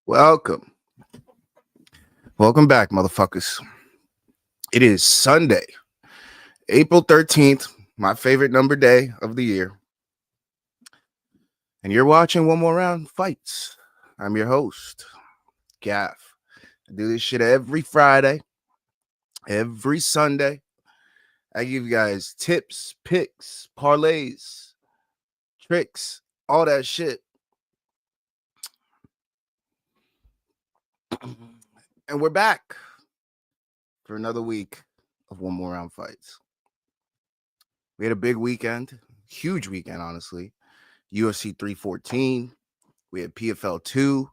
Welcome. Welcome back, motherfuckers. It is Sunday, April 13th, my favorite number day of the year. And you're watching One More Round Fights. I'm your host, Gaff. I do this shit every Friday, every Sunday. I give you guys tips, picks, parlays, tricks, all that shit. And we're back for another week of One More Round Fights. We had a big weekend, huge weekend, honestly. UFC 314. We had PFL 2.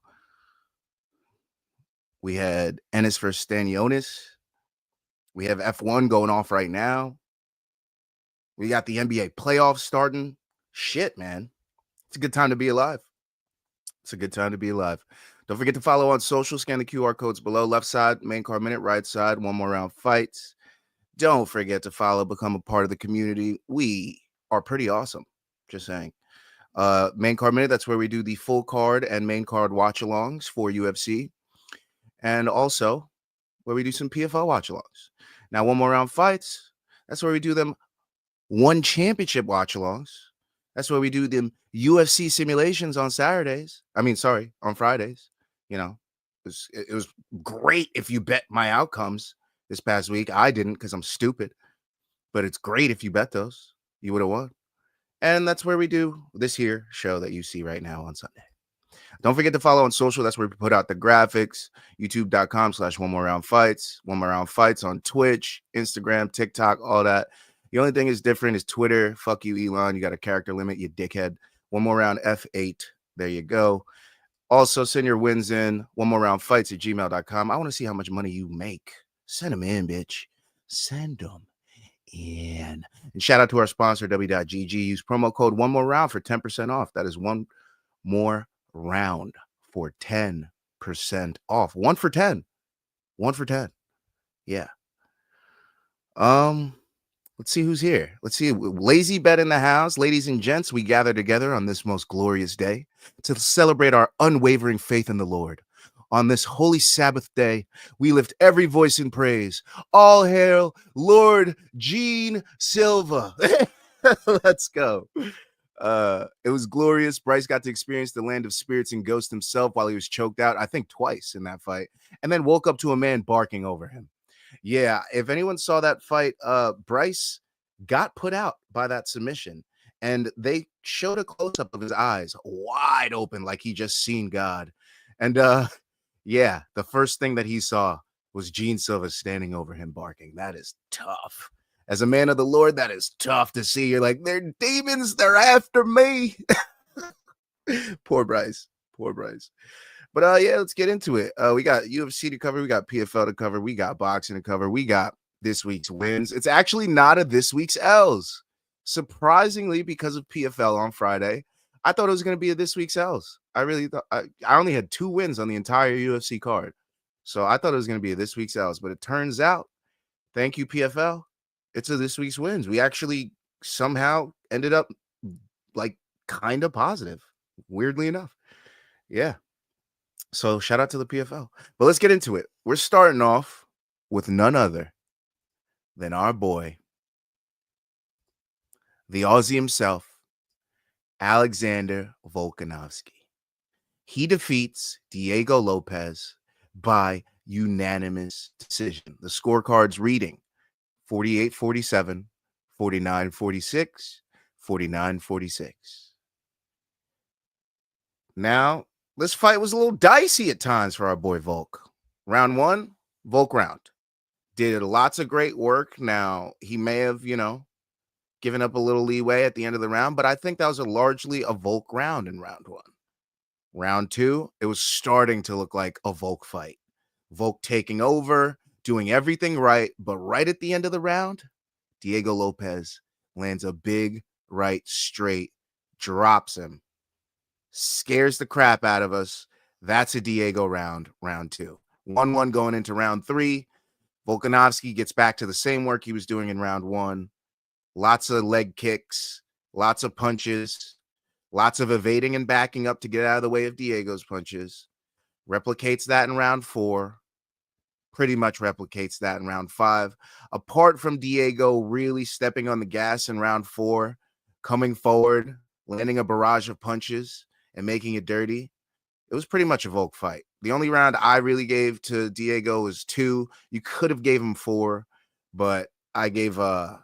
We had Ennis versus Stanionis. We have F1 going off right now. We got the NBA playoffs starting. Shit, man. It's a good time to be alive. It's a good time to be alive. Don't forget to follow on social. Scan the QR codes below. Left side, main card minute. Right side, One More Round Fights. Don't forget to follow, become a part of the community. We are pretty awesome. Just saying. Main card minute, that's where we do the full card and main card watch-alongs for UFC. And also where we do some PFL watch-alongs. Now, One More Round Fights, that's where we do them one championship watch-alongs. That's where we do them UFC simulations on Saturdays. On Fridays. You know, it was great if you bet my outcomes this past week. I didn't because I'm stupid. But it's great if you bet those. You would have won. And that's where we do this here show that you see right now on Sunday. Don't forget to follow on social. That's where we put out the graphics. YouTube.com/One More Round Fights. One More Round Fights on Twitch, Instagram, TikTok, all that. The only thing is different is Twitter. Fuck you, Elon. You got a character limit, you dickhead. One More Round F8. There you go. Also, send your wins in. One More Round Fights @gmail.com. I want to see how much money you make. Send them in, bitch. Send them in. And shout out to our sponsor, W.GG. Use promo code One More Round for 10% off. That is One More Round for 10% off. 1 for 10. 1 for 10. Yeah. Let's see who's here. Let's see. Lazy Bet in the house. Ladies and gents, we gather together on this most glorious day to celebrate our unwavering faith in the Lord. On this holy Sabbath day, we lift every voice in praise. All hail Lord Gene Silva. Let's go. It was glorious. Bryce got to experience the land of spirits and ghosts himself while he was choked out, I think twice in that fight, and then woke up to a man barking over him. Yeah, if anyone saw that fight, Bryce got put out by that submission, and they showed a close-up of his eyes wide open like he just seen God. And yeah, the first thing that he saw was Gene Silva standing over him barking. That is tough. As a man of the Lord, that is tough to see. You're like, they're demons. They're after me. Poor Bryce. Poor Bryce. But yeah, let's get into it. We got UFC to cover. We got PFL to cover. We got boxing to cover. We got this week's wins. It's actually not a this week's L's. Surprisingly, because of PFL on Friday, I thought it was going to be a this week's L's. I really thought I only had 2 wins on the entire UFC card. So I thought it was going to be a this week's L's. But it turns out, thank you, PFL, it's a this week's wins. We actually somehow ended up like kind of positive, weirdly enough. Yeah. So shout out to the PFL. But let's get into it. We're starting off with none other than our boy, the Aussie himself, Alexander Volkanovski. He defeats Diego Lopes by unanimous decision. The scorecards reading 48-47, 49-46, 49-46. Now, this fight was a little dicey at times for our boy Volk. Round 1, Volk round. Did lots of great work. Now, he may have, given up a little leeway at the end of the round, but I think that was largely a Volk round in round 1. Round 2, it was starting to look like a Volk fight. Volk taking over, doing everything right, but right at the end of the round, Diego Lopes lands a big right straight, drops him, scares the crap out of us. That's a Diego round 2. 1-1 going into round 3. Volkanovski gets back to the same work he was doing in round 1. Lots of leg kicks, lots of punches, lots of evading and backing up to get out of the way of Diego's punches. replicates that in round 4, pretty much replicates that in round 5. Apart from Diego really stepping on the gas in round 4, coming forward, landing a barrage of punches and making it dirty, it was pretty much a Volk fight. The only round I really gave to Diego was 2. You could have gave him 4, but I gave 1,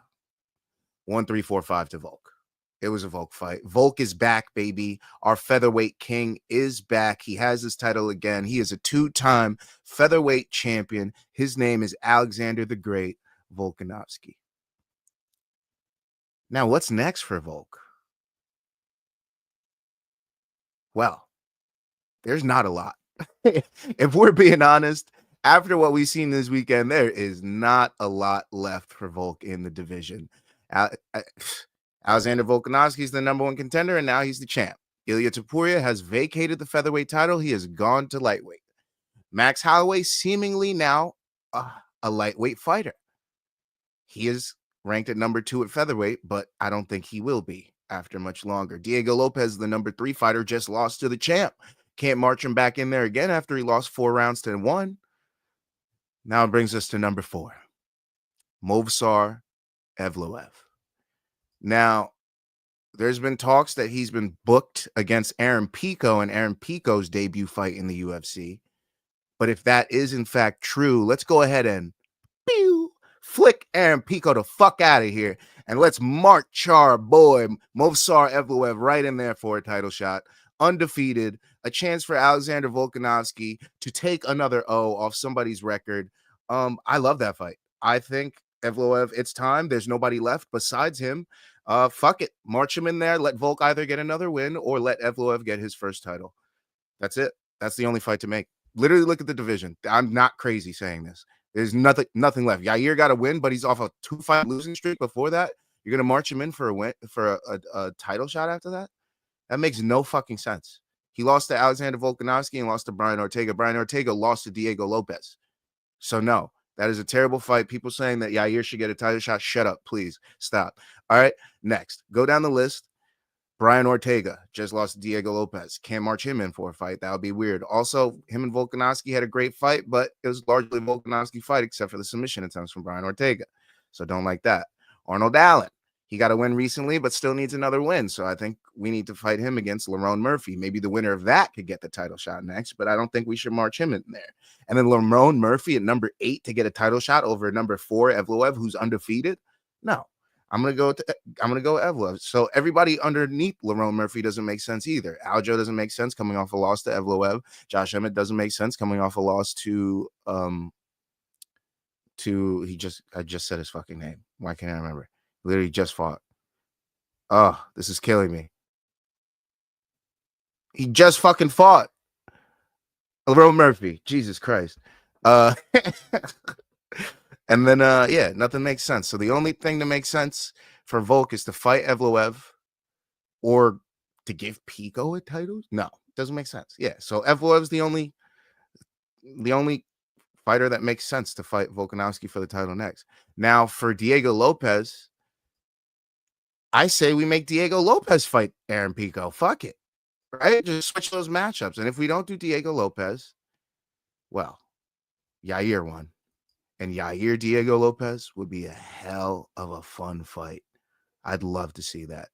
3, 4, 5 to Volk. It was a Volk fight. Volk is back, baby. Our featherweight king is back. He has his title again. He is a 2-time featherweight champion. His name is Alexander the Great Volkanovski. Now, what's next for Volk? Well, there's not a lot. If we're being honest, after what we've seen this weekend, there is not a lot left for Volk in the division. Alexander Volkanovski is the number 1 contender, and now he's the champ. Ilya Topuria has vacated the featherweight title. He has gone to lightweight. Max Holloway seemingly now a lightweight fighter. He is ranked at number 2 at featherweight, but I don't think he will be after much longer. Diego Lopes, the number 3 fighter, just lost to the champ. Can't march him back in there again after he lost 4 rounds to 1. Now it brings us to number 4, Movsar Evloev. Now, there's been talks that he's been booked against Aaron Pico in Aaron Pico's debut fight in the UFC. But if that is in fact true, let's go ahead and flick Aaron Pico the fuck out of here. And let's march our boy Movsar Evloev right in there for a title shot. Undefeated, a chance for Alexander Volkanovski to take another O off somebody's record. I love that fight. I think Evloev, it's time. There's nobody left besides him. Fuck it. March him in there. Let Volk either get another win or let Evloev get his first title. That's it. That's the only fight to make. Literally look at the division. I'm not crazy saying this. There's nothing left. Yair got a win, but he's off a 2-fight losing streak before that. You're gonna march him in for a win for a title shot after that? That makes no fucking sense. He lost to Alexander Volkanovski and lost to Brian Ortega. Brian Ortega lost to Diego Lopes. So no, that is a terrible fight. People saying that Yair should get a title shot. Shut up, please. Stop. All right, next. Go down the list. Brian Ortega just lost to Diego Lopes. Can't march him in for a fight. That would be weird. Also, him and Volkanovski had a great fight, but it was largely a Volkanovski fight except for the submission attempts from Brian Ortega. So don't like that. Arnold Allen. He got a win recently, but still needs another win. So I think we need to fight him against Lerone Murphy. Maybe the winner of that could get the title shot next, but I don't think we should march him in there. And then Lerone Murphy at number 8 to get a title shot over number 4, Evloev, who's undefeated. No, I'm gonna go Evloev. So everybody underneath Lerone Murphy doesn't make sense either. Aljo doesn't make sense coming off a loss to Evloev. Josh Emmett doesn't make sense coming off a loss to I just said his fucking name. Why can't I remember? Literally just fought. Oh, this is killing me. He just fucking fought. Lerone Murphy. Jesus Christ. And then yeah, nothing makes sense. So the only thing that makes sense for Volk is to fight Evloev or to give Pico a title. No, doesn't make sense. Yeah, so Evloev's the only fighter that makes sense to fight Volkanovski for the title next. Now for Diego Lopes, I say we make Diego Lopes fight Aaron Pico. Fuck it. Right? Just switch those matchups. And if we don't do Diego Lopes, well, Yair won. And Yair Diego Lopes would be a hell of a fun fight. I'd love to see that.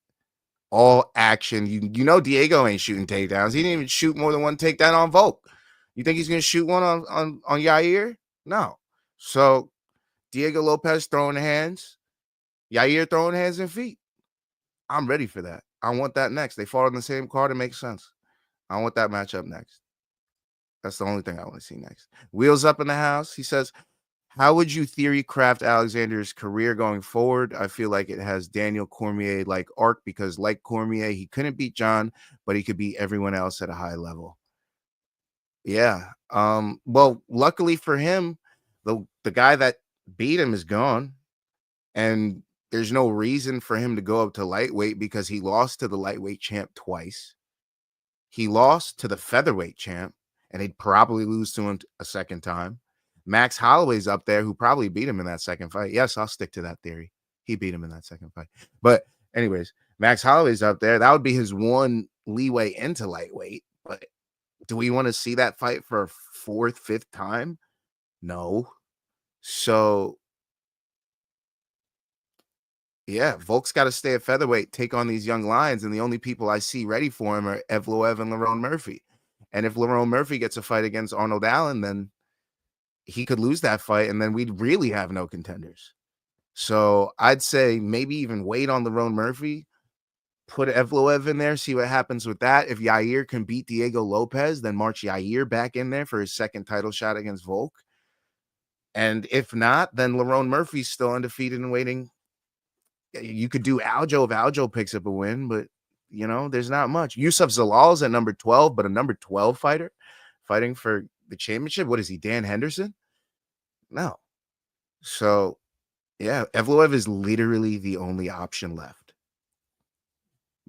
All action. You know Diego ain't shooting takedowns. He didn't even shoot more than one takedown on Volk. You think he's going to shoot one on Yair? No. So Diego Lopes throwing hands. Yair throwing hands and feet. I'm ready for that. I want that next. They fought on the same card. It makes sense. I want that matchup next. That's the only thing I want to see next. Wheels up in the house. He says, how would you theory craft Alexander's career going forward? I feel like it has Daniel Cormier-like arc because like Cormier, he couldn't beat John, but he could beat everyone else at a high level. Yeah. Well, luckily for him, the guy that beat him is gone. And there's no reason for him to go up to lightweight because he lost to the lightweight champ twice. He lost to the featherweight champ, and he'd probably lose to him a second time. Max Holloway's up there who probably beat him in that second fight. Yes, I'll stick to that theory. He beat him in that second fight. But anyways, Max Holloway's up there. That would be his one leeway into lightweight. But Do we want to see that fight for a fourth, fifth time? No. So, yeah, Volk's got to stay at featherweight, take on these young lions, and the only people I see ready for him are Evloev and Lerone Murphy. And if Lerone Murphy gets a fight against Arnold Allen, then he could lose that fight, and then we'd really have no contenders. So I'd say maybe even wait on Lerone Murphy, put Evloev in there, see what happens with that. If Yair can beat Diego Lopes, then march Yair back in there for his second title shot against Volk. And if not, then Lerone Murphy's still undefeated and waiting. You could do Aljo if Aljo picks up a win, but there's not much. Yusuf Zalal's at number 12, but a number 12 fighter fighting for the championship. What is he, Dan Henderson? No. So, yeah, Evloev is literally the only option left.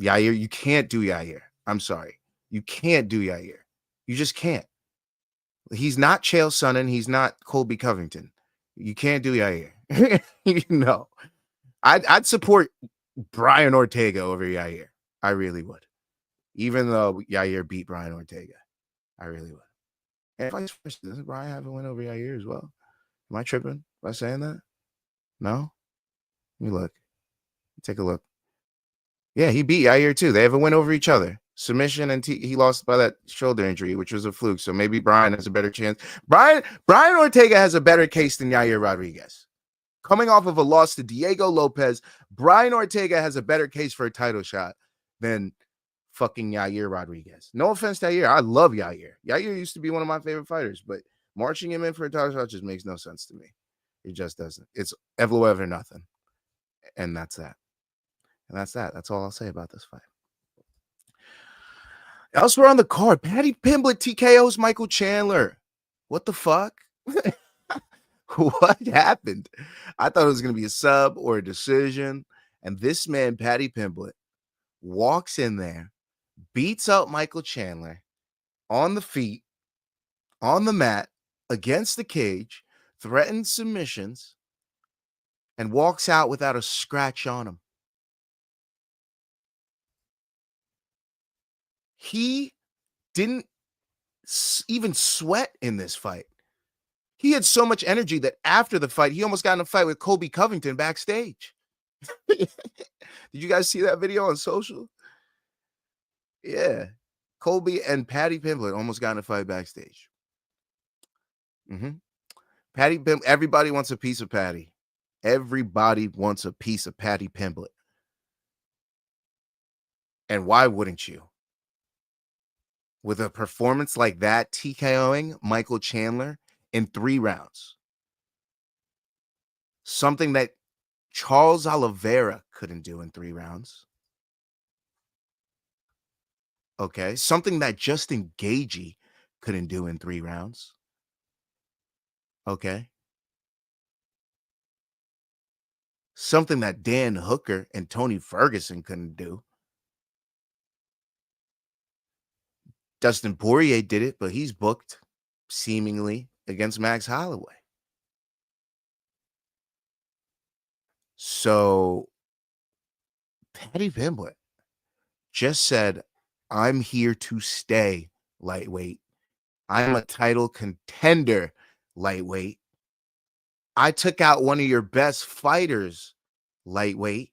Yair, you can't do Yair. I'm sorry. You can't do Yair. You just can't. He's not Chael Sonnen. He's not Colby Covington. You can't do Yair. No. I'd support Brian Ortega over Yair. I really would. Even though Yair beat Brian Ortega. I really would. And vice versa. Doesn't Brian have a win over Yair as well? Am I tripping by saying that? No? Let me look. Take a look. Yeah, he beat Yair too. They have a win over each other. Submission, and he lost by that shoulder injury, which was a fluke. So maybe Brian has a better chance. Brian Ortega has a better case than Yair Rodriguez. Coming off of a loss to Diego Lopes, Brian Ortega has a better case for a title shot than fucking Yair Rodriguez. No offense to Yair. I love Yair. Yair used to be one of my favorite fighters, but marching him in for a title shot just makes no sense to me. It just doesn't. It's Evloev or nothing. And that's that. And that's that. That's all I'll say about this fight. Elsewhere on the card, Paddy Pimblett TKOs Michael Chandler. What the fuck? What happened? I thought it was going to be a sub or a decision. And this man, Paddy Pimblett, walks in there, beats out Michael Chandler on the feet, on the mat, against the cage, threatens submissions, and walks out without a scratch on him. He didn't even sweat in this fight. He had so much energy that after the fight, he almost got in a fight with Colby Covington backstage. Did you guys see that video on social? Yeah. Colby and Paddy Pimblett almost got in a fight backstage. Paddy Pimblett, everybody wants a piece of Paddy. Everybody wants a piece of Paddy Pimblett. And why wouldn't you? With a performance like that, TKOing Michael Chandler in 3 rounds. Something that Charles Oliveira couldn't do in 3 rounds. Okay. Something that Justin Gaethje couldn't do in 3 rounds. Okay. Something that Dan Hooker and Tony Ferguson couldn't do. Dustin Poirier did it, but he's booked seemingly against Max Holloway. So Paddy Pimblett just said, I'm here to stay lightweight. I'm a title contender lightweight. I took out one of your best fighters lightweight.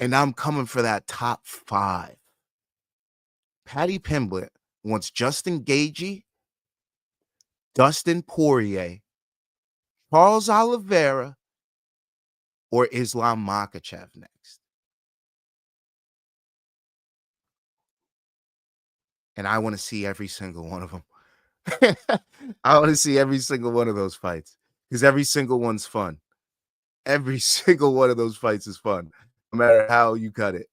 And I'm coming for that top 5. Paddy Pimblett wants Justin Gaethje, Dustin Poirier, Charles Oliveira, or Islam Makhachev next. And I want to see every single one of them. I want to see every single one of those fights because every single one's fun. Every single one of those fights is fun, no matter how you cut it.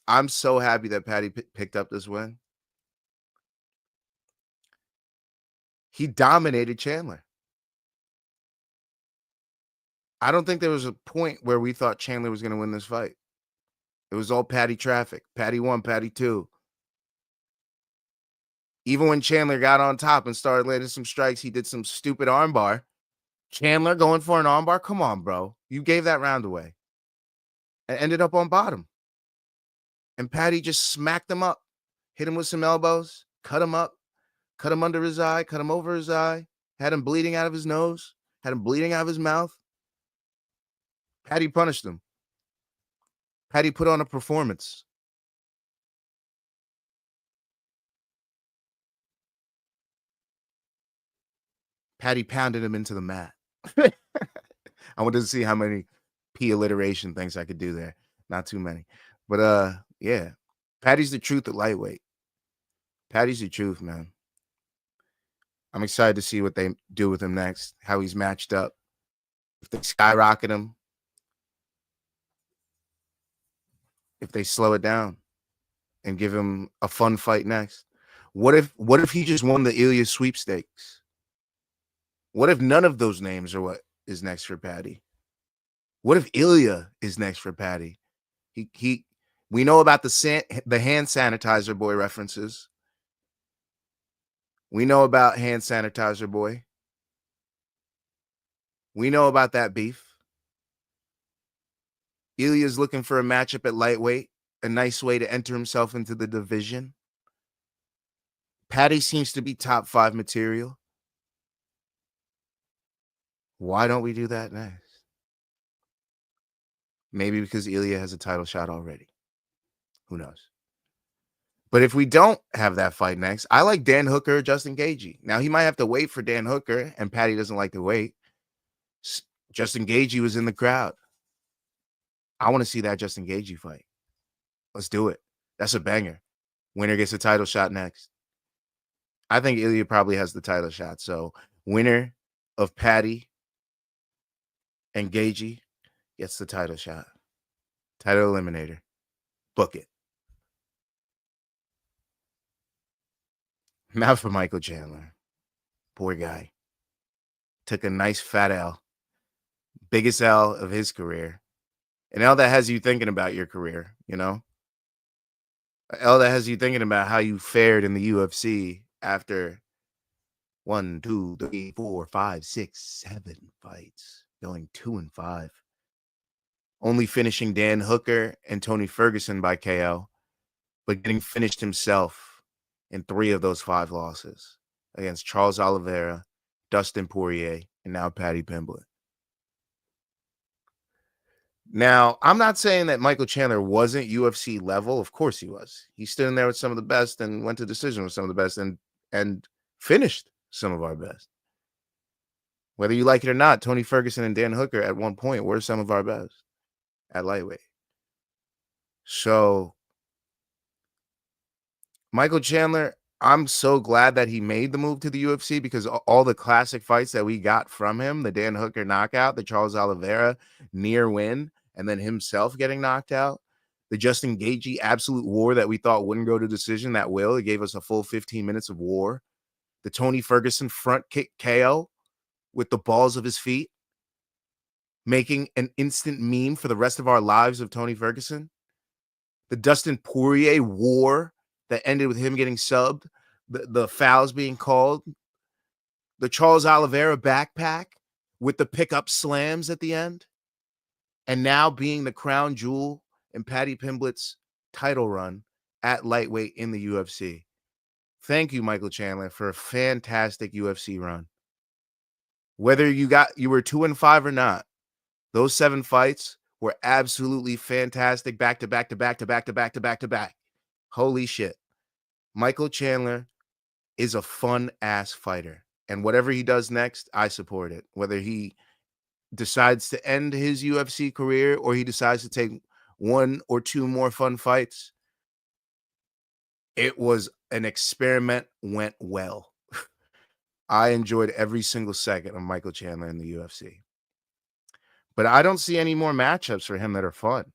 I'm so happy that Paddy picked up this win. He dominated Chandler. I don't think there was a point where we thought Chandler was going to win this fight. It was all Paddy traffic. Paddy 1, Paddy 2. Even when Chandler got on top and started landing some strikes, he did some stupid armbar. Chandler going for an armbar? Come on, bro. You gave that round away. And ended up on bottom. And Patty just smacked him up, hit him with some elbows, cut him up, cut him under his eye, cut him over his eye, had him bleeding out of his nose, had him bleeding out of his mouth. Patty punished him. Patty put on a performance. Patty pounded him into the mat. I wanted to see how many P alliteration things I could do there. Not too many. But yeah. Patty's the truth at lightweight. Patty's the truth, man. I'm excited to see what they do with him next, how he's matched up. If they skyrocket him, if they slow it down and give him a fun fight next. What if he just won the Ilya sweepstakes? What if none of those names are what is next for Patty? What if Ilya is next for Patty? We know about the hand sanitizer boy references. We know about hand sanitizer boy. We know about that beef. Ilya's looking for a matchup at lightweight, a nice way to enter himself into the division. Patty seems to be top 5 material. Why don't we do that next? Maybe because Ilya has a title shot already. Who knows? But if we don't have that fight next, I like Dan Hooker or Justin Gaethje. Now, he might have to wait for Dan Hooker, and Patty doesn't like to wait. Justin Gaethje was in the crowd. I want to see that Justin Gaethje fight. Let's do it. That's a banger. Winner gets a title shot next. I think Ilya probably has the title shot. So winner of Patty and Gaethje gets the title shot. Title eliminator. Book it. Now for Michael Chandler. Poor guy. Took a nice fat L. Biggest L of his career. An L that has you thinking about your career, you know? An L that has you thinking about how you fared in the UFC after 1, 2, 3, 4, 5, 6, 7 fights. Going 2-5. Only finishing Dan Hooker and Tony Ferguson by KO, but getting finished himself in 3 of those 5 losses against Charles Oliveira, Dustin Poirier, and now Paddy Pimblett. Now, I'm not saying that Michael Chandler wasn't UFC level. Of course he was. He stood in there with some of the best and went to decision with some of the best and finished some of our best. Whether you like it or not, Tony Ferguson and Dan Hooker at one point were some of our best at lightweight. So Michael Chandler, I'm so glad that he made the move to the UFC because all the classic fights that we got from him, the Dan Hooker knockout, the Charles Oliveira near win, and then himself getting knocked out, the Justin Gaethje absolute war that we thought wouldn't go to decision, that will. It gave us a full 15 minutes of war. The Tony Ferguson front kick KO with the balls of his feet, making an instant meme for the rest of our lives of Tony Ferguson. The Dustin Poirier war that ended with him getting subbed, the fouls being called, the Charles Oliveira backpack with the pickup slams at the end, and now being the crown jewel in Paddy Pimblett's title run at lightweight in the UFC. Thank you, Michael Chandler, for a fantastic UFC run. Whether you were 2-5 or not, those 7 fights were absolutely fantastic. Back to back to back to back to back to back to back. Holy shit. Michael Chandler is a fun ass fighter. And whatever he does next, I support it. Whether he decides to end his UFC career or he decides to take 1 or 2 more fun fights, it was an experiment, went well. I enjoyed every single second of Michael Chandler in the UFC. But I don't see any more matchups for him that are fun,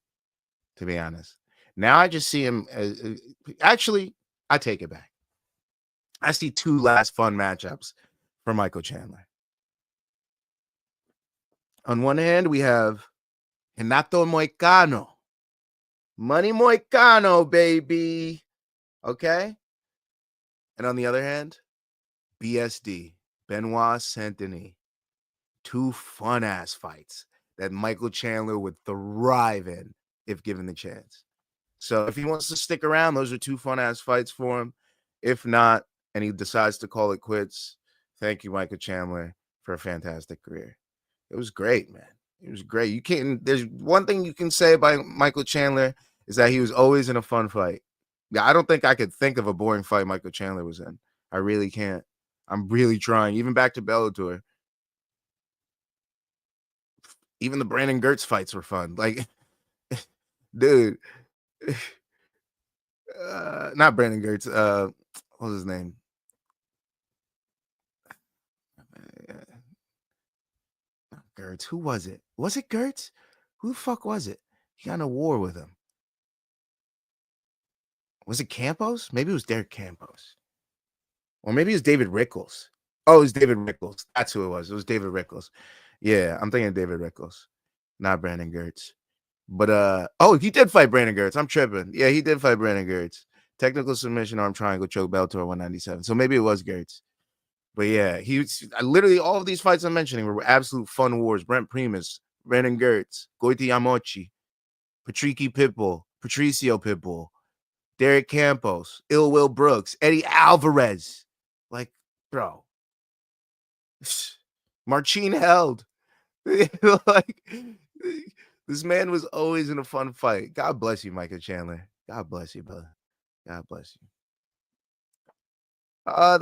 to be honest. Now I just see him as, actually, I take it back. I see 2 last fun matchups for Michael Chandler. On one hand, we have Renato Moicano. Money Moicano, baby. Okay? And on the other hand, BSD, Benoit Saint-Denis. 2 fun-ass fights that Michael Chandler would thrive in if given the chance. So if he wants to stick around, those are 2 fun-ass fights for him. If not, and he decides to call it quits, thank you, Michael Chandler, for a fantastic career. It was great, man. It was great. You can't. There's one thing you can say about Michael Chandler is that he was always in a fun fight. Yeah, I don't think I could think of a boring fight Michael Chandler was in. I really can't. I'm really trying. Even back to Bellator. Even the Brandon Gertz fights were fun. Like, dude, not Brandon Gertz. What was his name? Gertz. Who was it? Was it Gertz? Who the fuck was it? He got in a war with him. Was it Campos? Maybe it was Derek Campos. Or maybe it was David Rickles. Oh, it was David Rickles. That's who it was. It was David Rickles. Yeah, I'm thinking David Rickles, not Brandon Gertz. But oh, he did fight Brandon Gertz. I'm tripping. Yeah, he did fight Brandon Gertz. Technical submission arm triangle choke Bellator 197. So maybe it was Gertz. But yeah, he was literally all of these fights I'm mentioning were absolute fun wars. Brent Primus, Brandon Gertz, Goiti Yamochi, Patricky Pitbull, Patricio Pitbull, Derek Campos, Ill Will Brooks, Eddie Alvarez. Like, bro. Marcin Held. Like, this man was always in a fun fight. God bless you, Michael Chandler. God bless you, brother. God bless you.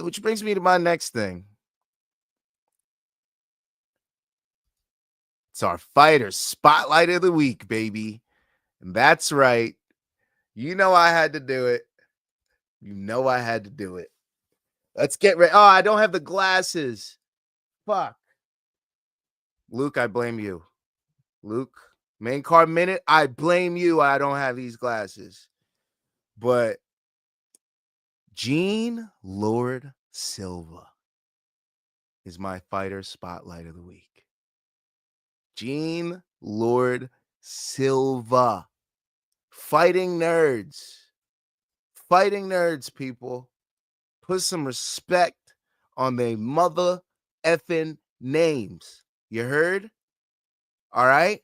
Which brings me to my next thing. It's our fighter spotlight of the week, baby. And that's right. You know I had to do it. You know I had to do it. Let's get ready. Oh, I don't have the glasses. Fuck. Luke, I blame you. Luke, main card minute, I blame you. I don't have these glasses. But Gene Lord Silva is my fighter spotlight of the week. Gene Lord Silva. Fighting nerds. Fighting nerds, people. Put some respect on their mother effing names. You heard? All right?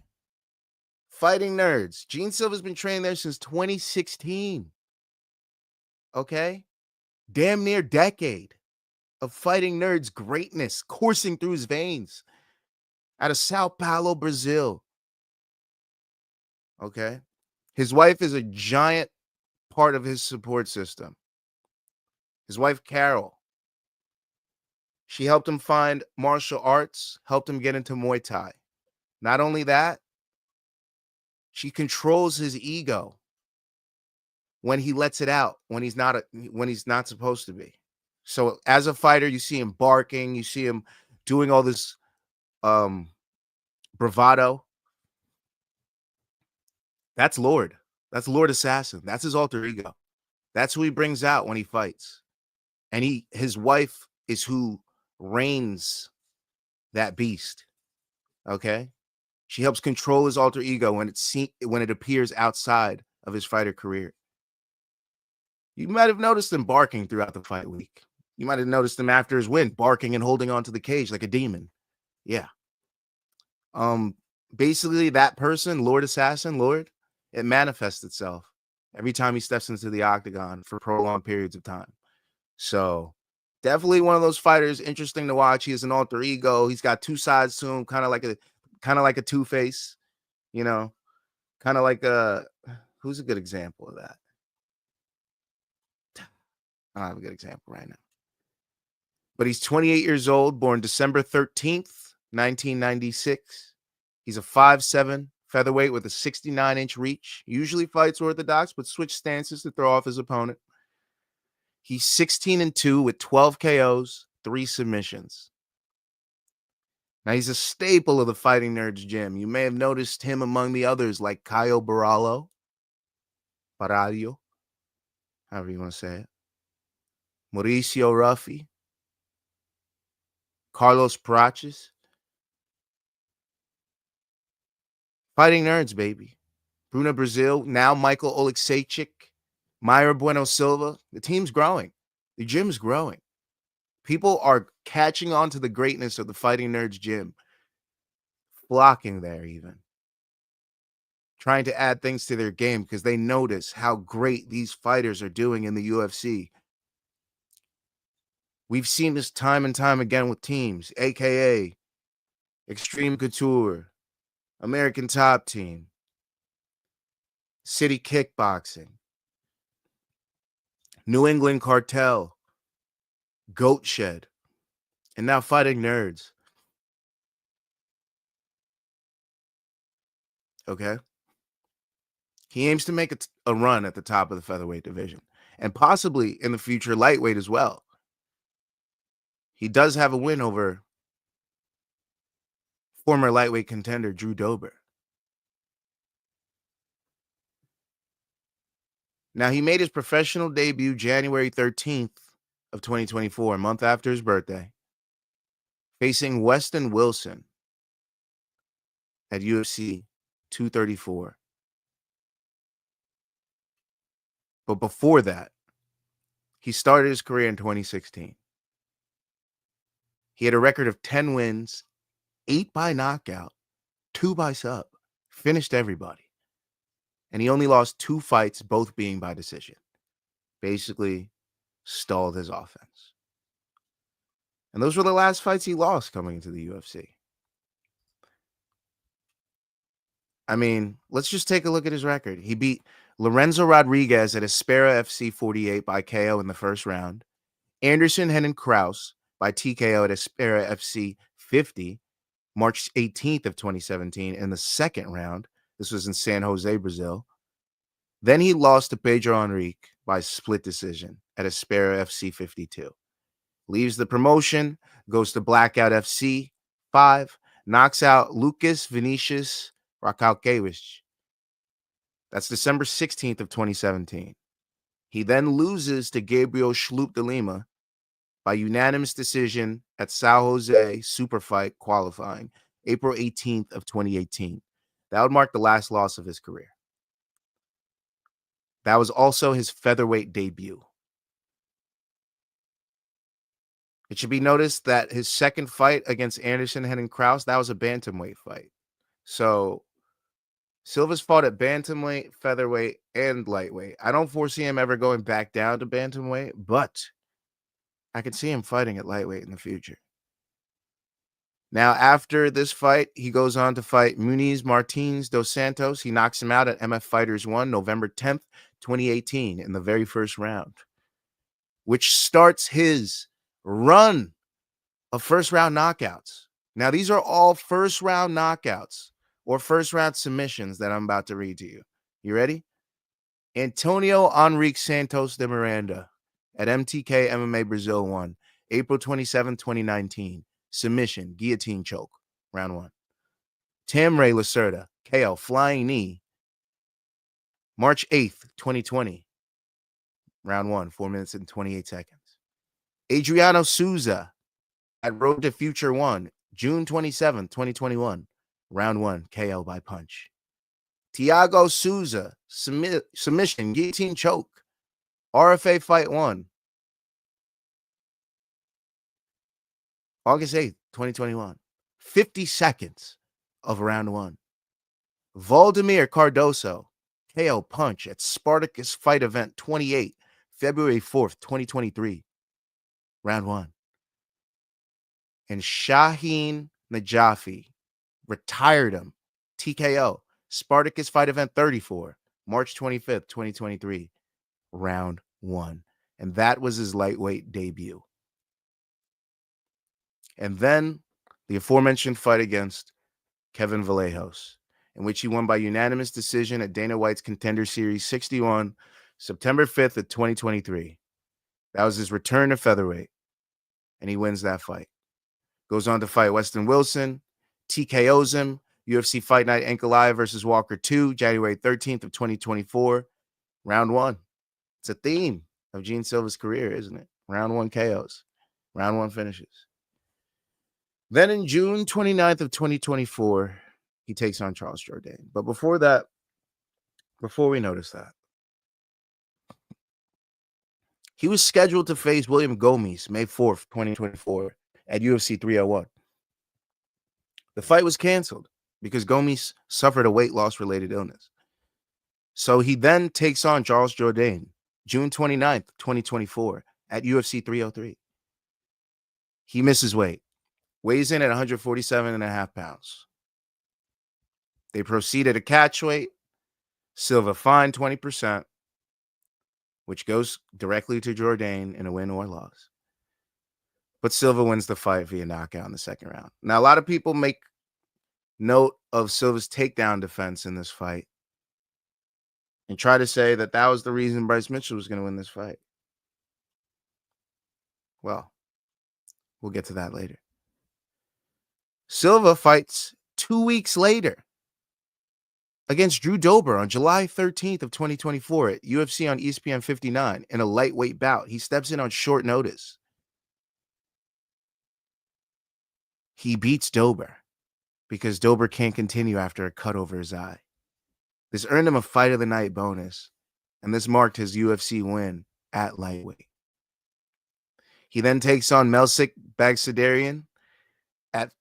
Fighting nerds. Gene Silva's been training there since 2016. Okay? Damn near decade of fighting nerds greatness coursing through his veins out of Sao Paulo, Brazil. Okay? His wife is a giant part of his support system. His wife, Carol. She helped him find martial arts, helped him get into Muay Thai. Not only that, she controls his ego when he lets it out, when he's not supposed to be. So as a fighter, you see him barking, you see him doing all this bravado. That's Lord. That's Lord Assassin. That's his alter ego. That's who he brings out when he fights. And his wife is who reigns that beast. Okay? She helps control his alter ego when it appears outside of his fighter career. You might have noticed him barking throughout the fight week. You might have noticed him after his win, barking and holding onto the cage like a demon. Yeah. Basically that person, Lord Assassin, Lord, it manifests itself every time he steps into the octagon for prolonged periods of time. So definitely one of those fighters, interesting to watch. He has an alter ego. He's got two sides to him, kind of like a Two-Face, you know, kind of like who's a good example of that? I don't have a good example right now. But he's 28 years old, born December 13th, 1996. He's a 5'7" featherweight with a 69-inch reach. Usually fights orthodox, but switch stances to throw off his opponent. He's 16-2 with 12 KOs, 3 submissions. Now, he's a staple of the Fighting Nerds gym. You may have noticed him among the others like Caio Baralho, however you want to say it, Mauricio Ruffy, Carlos Paraches. Fighting Nerds, baby. Bruno Brazil, now Michael Oleksiejczyk, Mayra Bueno Silva. The team's growing. The gym's growing. People are catching on to the greatness of the Fighting Nerds gym. Flocking there even. trying to add things to their game because they notice how great these fighters are doing in the UFC. We've seen this time and time again with teams, aka Extreme Couture, American Top Team, City Kickboxing, New England Cartel, Goat Shed, and now Fighting Nerds. Okay? He aims to make a run at the top of the featherweight division and possibly in the future lightweight as well. He does have a win over former lightweight contender Drew Dober. Now, he made his professional debut January 13th of 2024, a month after his birthday, facing Weston Wilson at UFC 234. But before that, he started his career in 2016. He had a record of 10 wins, 8 by knockout, 2 by sub, finished everybody. And he only lost 2 fights, both being by decision. Basically, stalled his offense. And those were the last fights he lost coming into the UFC. I mean, let's just take a look at his record. He beat Lorenzo Rodriguez at Aspera FC 48 by KO in the first round. Anderson Hennen Kraus by TKO at Aspera FC 50, March 18th of 2017 in the second round. This was in San Jose, Brazil. Then he lost to Pedro Henrique by split decision at Aspera FC 52. Leaves the promotion, goes to Blackout FC 5, knocks out Lucas Vinicius Rakaukiewicz. That's December 16th of 2017. He then loses to Gabriel Schlup de Lima by unanimous decision at San Jose Super Fight qualifying, April 18th of 2018. That would mark the last loss of his career. That was also his featherweight debut. It should be noticed that his second fight against Anderson Hennen Kraus, that was a bantamweight fight. So Silva's fought at bantamweight, featherweight, and lightweight. I don't foresee him ever going back down to bantamweight, but I could see him fighting at lightweight in the future. Now, after this fight, he goes on to fight Muniz Martins dos Santos. He knocks him out at MF Fighters 1, November 10th, 2018, in the very first round, which starts his run of first-round knockouts. Now, these are all first-round knockouts or first-round submissions that I'm about to read to you. You ready? Antonio Henrique Santos de Miranda at MTK MMA Brazil 1, April 27, 2019. Submission, guillotine choke, round 1. Tamray Lacerda, KO, flying knee, March 8th, 2020. Round 1, 4 minutes and 28 seconds. Adriano Souza at Road to Future 1, June 27, 2021. Round 1, KO by punch. Thiago Souza, submission, guillotine choke, RFA Fight 1, August 8th, 2021. 50 seconds of round 1. Valdemir Cardoso, KO punch at Spartacus Fight Event 28, February 4th, 2023. Round 1. And Shaheen Najafi retired him, TKO, Spartacus Fight Event 34, March 25th, 2023. Round 1. And that was his lightweight debut. And then the aforementioned fight against Kevin Vallejos, in which he won by unanimous decision at Dana White's Contender Series 61, September 5th of 2023. That was his return to featherweight, and he wins that fight. Goes on to fight Weston Wilson, TKOs him, UFC Fight Night Ankalaev versus Walker 2, January 13th of 2024, round 1. It's a theme of Gene Silva's career, isn't it? Round 1 KOs, round 1 finishes. Then in June 29th of 2024, he takes on Charles Jourdain. But before that, before we notice that, he was scheduled to face William Gomis May 4th, 2024 at UFC 301. The fight was canceled because Gomis suffered a weight loss related illness. So he then takes on Charles Jourdain, June 29th, 2024, at UFC 303. He misses weight, weighs in at 147.5 pounds. They proceeded to catch weight. Silva fined 20%, which goes directly to Jourdain in a win or loss. But Silva wins the fight via knockout in the second round. Now, a lot of people make note of Silva's takedown defense in this fight and try to say that that was the reason Bryce Mitchell was going to win this fight. Well, we'll get to that later. Silva fights 2 weeks later against Drew Dober on July 13th of 2024 at UFC on ESPN 59 in a lightweight bout. He steps in on short notice. He beats Dober because Dober can't continue after a cut over his eye. This earned him a fight of the night bonus, and this marked his UFC win at lightweight. He then takes on Melsik Bagsadarian at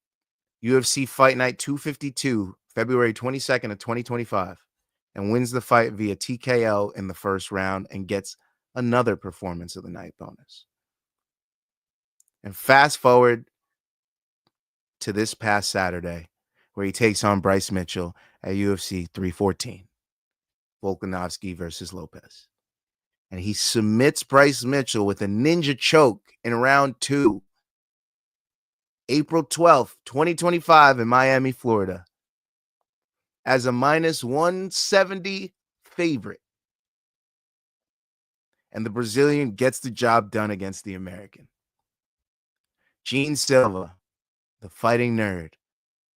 UFC Fight Night 252, February 22nd of 2025, and wins the fight via TKO in the first round and gets another performance of the night bonus. And fast forward to this past Saturday, where he takes on Bryce Mitchell at UFC 314, Volkanovski versus Lopes. And he submits Bryce Mitchell with a ninja choke in round 2, April 12th, 2025 in Miami, Florida, as a minus 170 favorite. And the Brazilian gets the job done against the American. Gene Silva, the fighting nerd,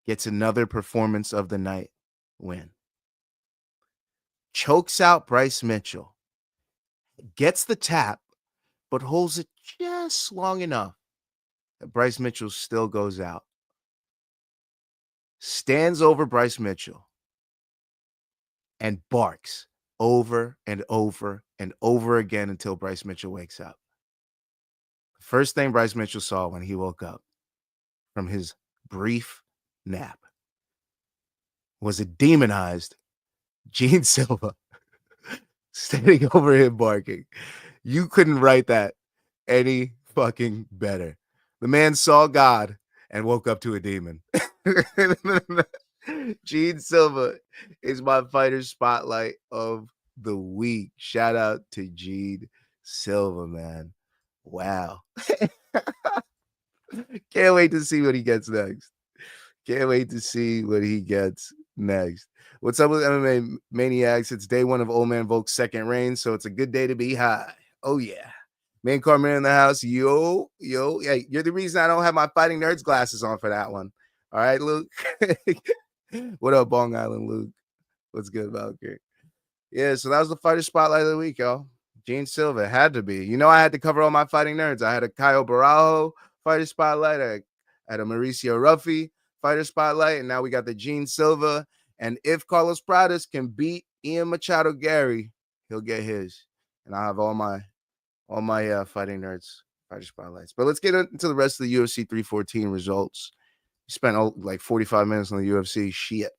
gets another performance of the night win. Chokes out Bryce Mitchell, gets the tap, but holds it just long enough that Bryce Mitchell still goes out. Stands over Bryce Mitchell and barks over and over and over again until Bryce Mitchell wakes up. The first thing Bryce Mitchell saw when he woke up from his brief nap was a demonized Gene Silva standing over him barking. You couldn't write that any fucking better. The man saw God and woke up to a demon. Gene Silva is my fighter spotlight of the week. Shout out to Gene Silva, man. Wow. Can't wait to see what he gets next. Can't wait to see what he gets next. What's up with MMA Maniacs? It's day 1 of Old Man Volk's second reign, so it's a good day to be high. Oh, yeah. Main Carmen in the house. Yo. Hey, you're the reason I don't have my Fighting Nerds glasses on for that one. All right, Luke? What up, Bong Island, Luke? What's good, Valkyrie? Yeah, so that was the fighter spotlight of the week, y'all. Gene Silva had to be. You know, I had to cover all my Fighting Nerds. I had a Caio Barajo fighter spotlight. I had a Mauricio Ruffy fighter spotlight, and now we got the Gene Silva. And if Carlos Pradas can beat Ian Machado Gary, he'll get his. And I have all my Fighting Nerds fighter spotlights. But let's get into the rest of the UFC 314 results. We spent like 45 minutes on the UFC. Shit.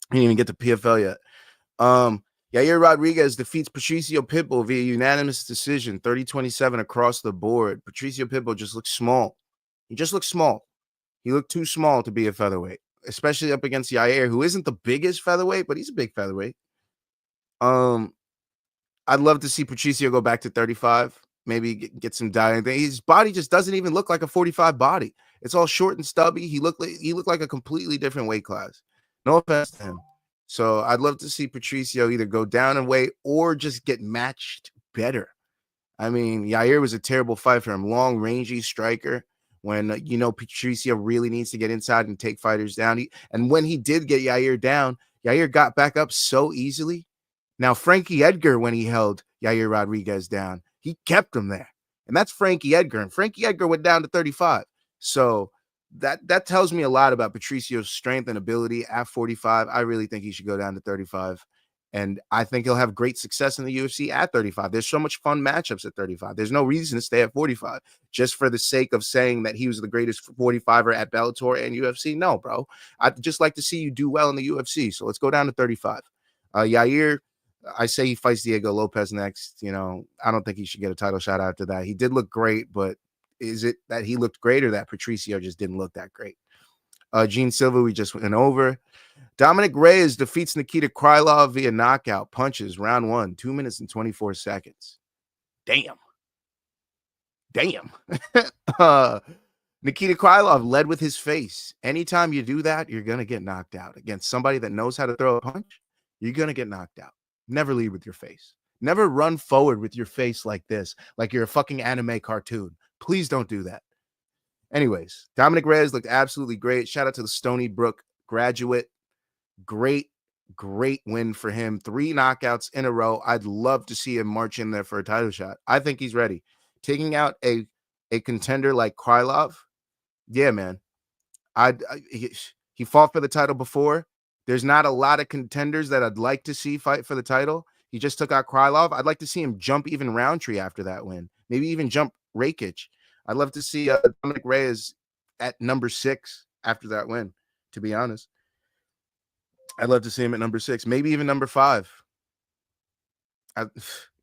I didn't even get to PFL yet. Yair Rodriguez defeats Patricio Pitbull via unanimous decision, 30-27 across the board. Patricio Pitbull just looks small. He just looks small. He looked too small to be a featherweight, especially up against Yair, who isn't the biggest featherweight, but he's a big featherweight. I'd love to see Patricio go back to 35, maybe get some dieting. His body just doesn't even look like a 45 body. It's all short and stubby. He looked like a completely different weight class. No offense to him. So I'd love to see Patricio either go down in weight or just get matched better. I mean, Yair was a terrible fight for him. Long, rangy striker. When, Patricio really needs to get inside and take fighters down. And when he did get Yair down, Yair got back up so easily. Now, Frankie Edgar, when he held Yair Rodriguez down, he kept him there. And that's Frankie Edgar. And Frankie Edgar went down to 35. So that tells me a lot about Patricio's strength and ability at 45. I really think he should go down to 35. And I think he'll have great success in the UFC at 35. There's so much fun matchups at 35. There's no reason to stay at 45 just for the sake of saying that he was the greatest 45er at Bellator and UFC. No, bro. I'd just like to see you do well in the UFC. So let's go down to 35. Yair I say he fights Diego Lopes next. You know, I don't think he should get a title shot after that. He did look great, but is it that he looked great or that Patricio just didn't look that great? Gene Silva, we just went over. Dominic Reyes defeats Nikita Krylov via knockout punches, round 1, 2 minutes and 24 seconds. Damn. Nikita Krylov led with his face. Anytime you do that, you're going to get knocked out. Against somebody that knows how to throw a punch, you're going to get knocked out. Never lead with your face. Never run forward with your face like this, like you're a fucking anime cartoon. Please don't do that. Anyways, Dominic Reyes looked absolutely great. Shout out to the Stony Brook graduate. Great win for him. 3 knockouts in a row. I'd love to see him march in there for a title shot. I think he's ready. Taking out a contender like Krylov, yeah, man. He fought for the title before. There's not a lot of contenders that I'd like to see fight for the title. He just took out Krylov. I'd like to see him jump even Roundtree after that win. Maybe even jump Rakic. I'd love to see Dominic Reyes at number 6 after that win, to be honest. I'd love to see him at number 6, maybe even number 5.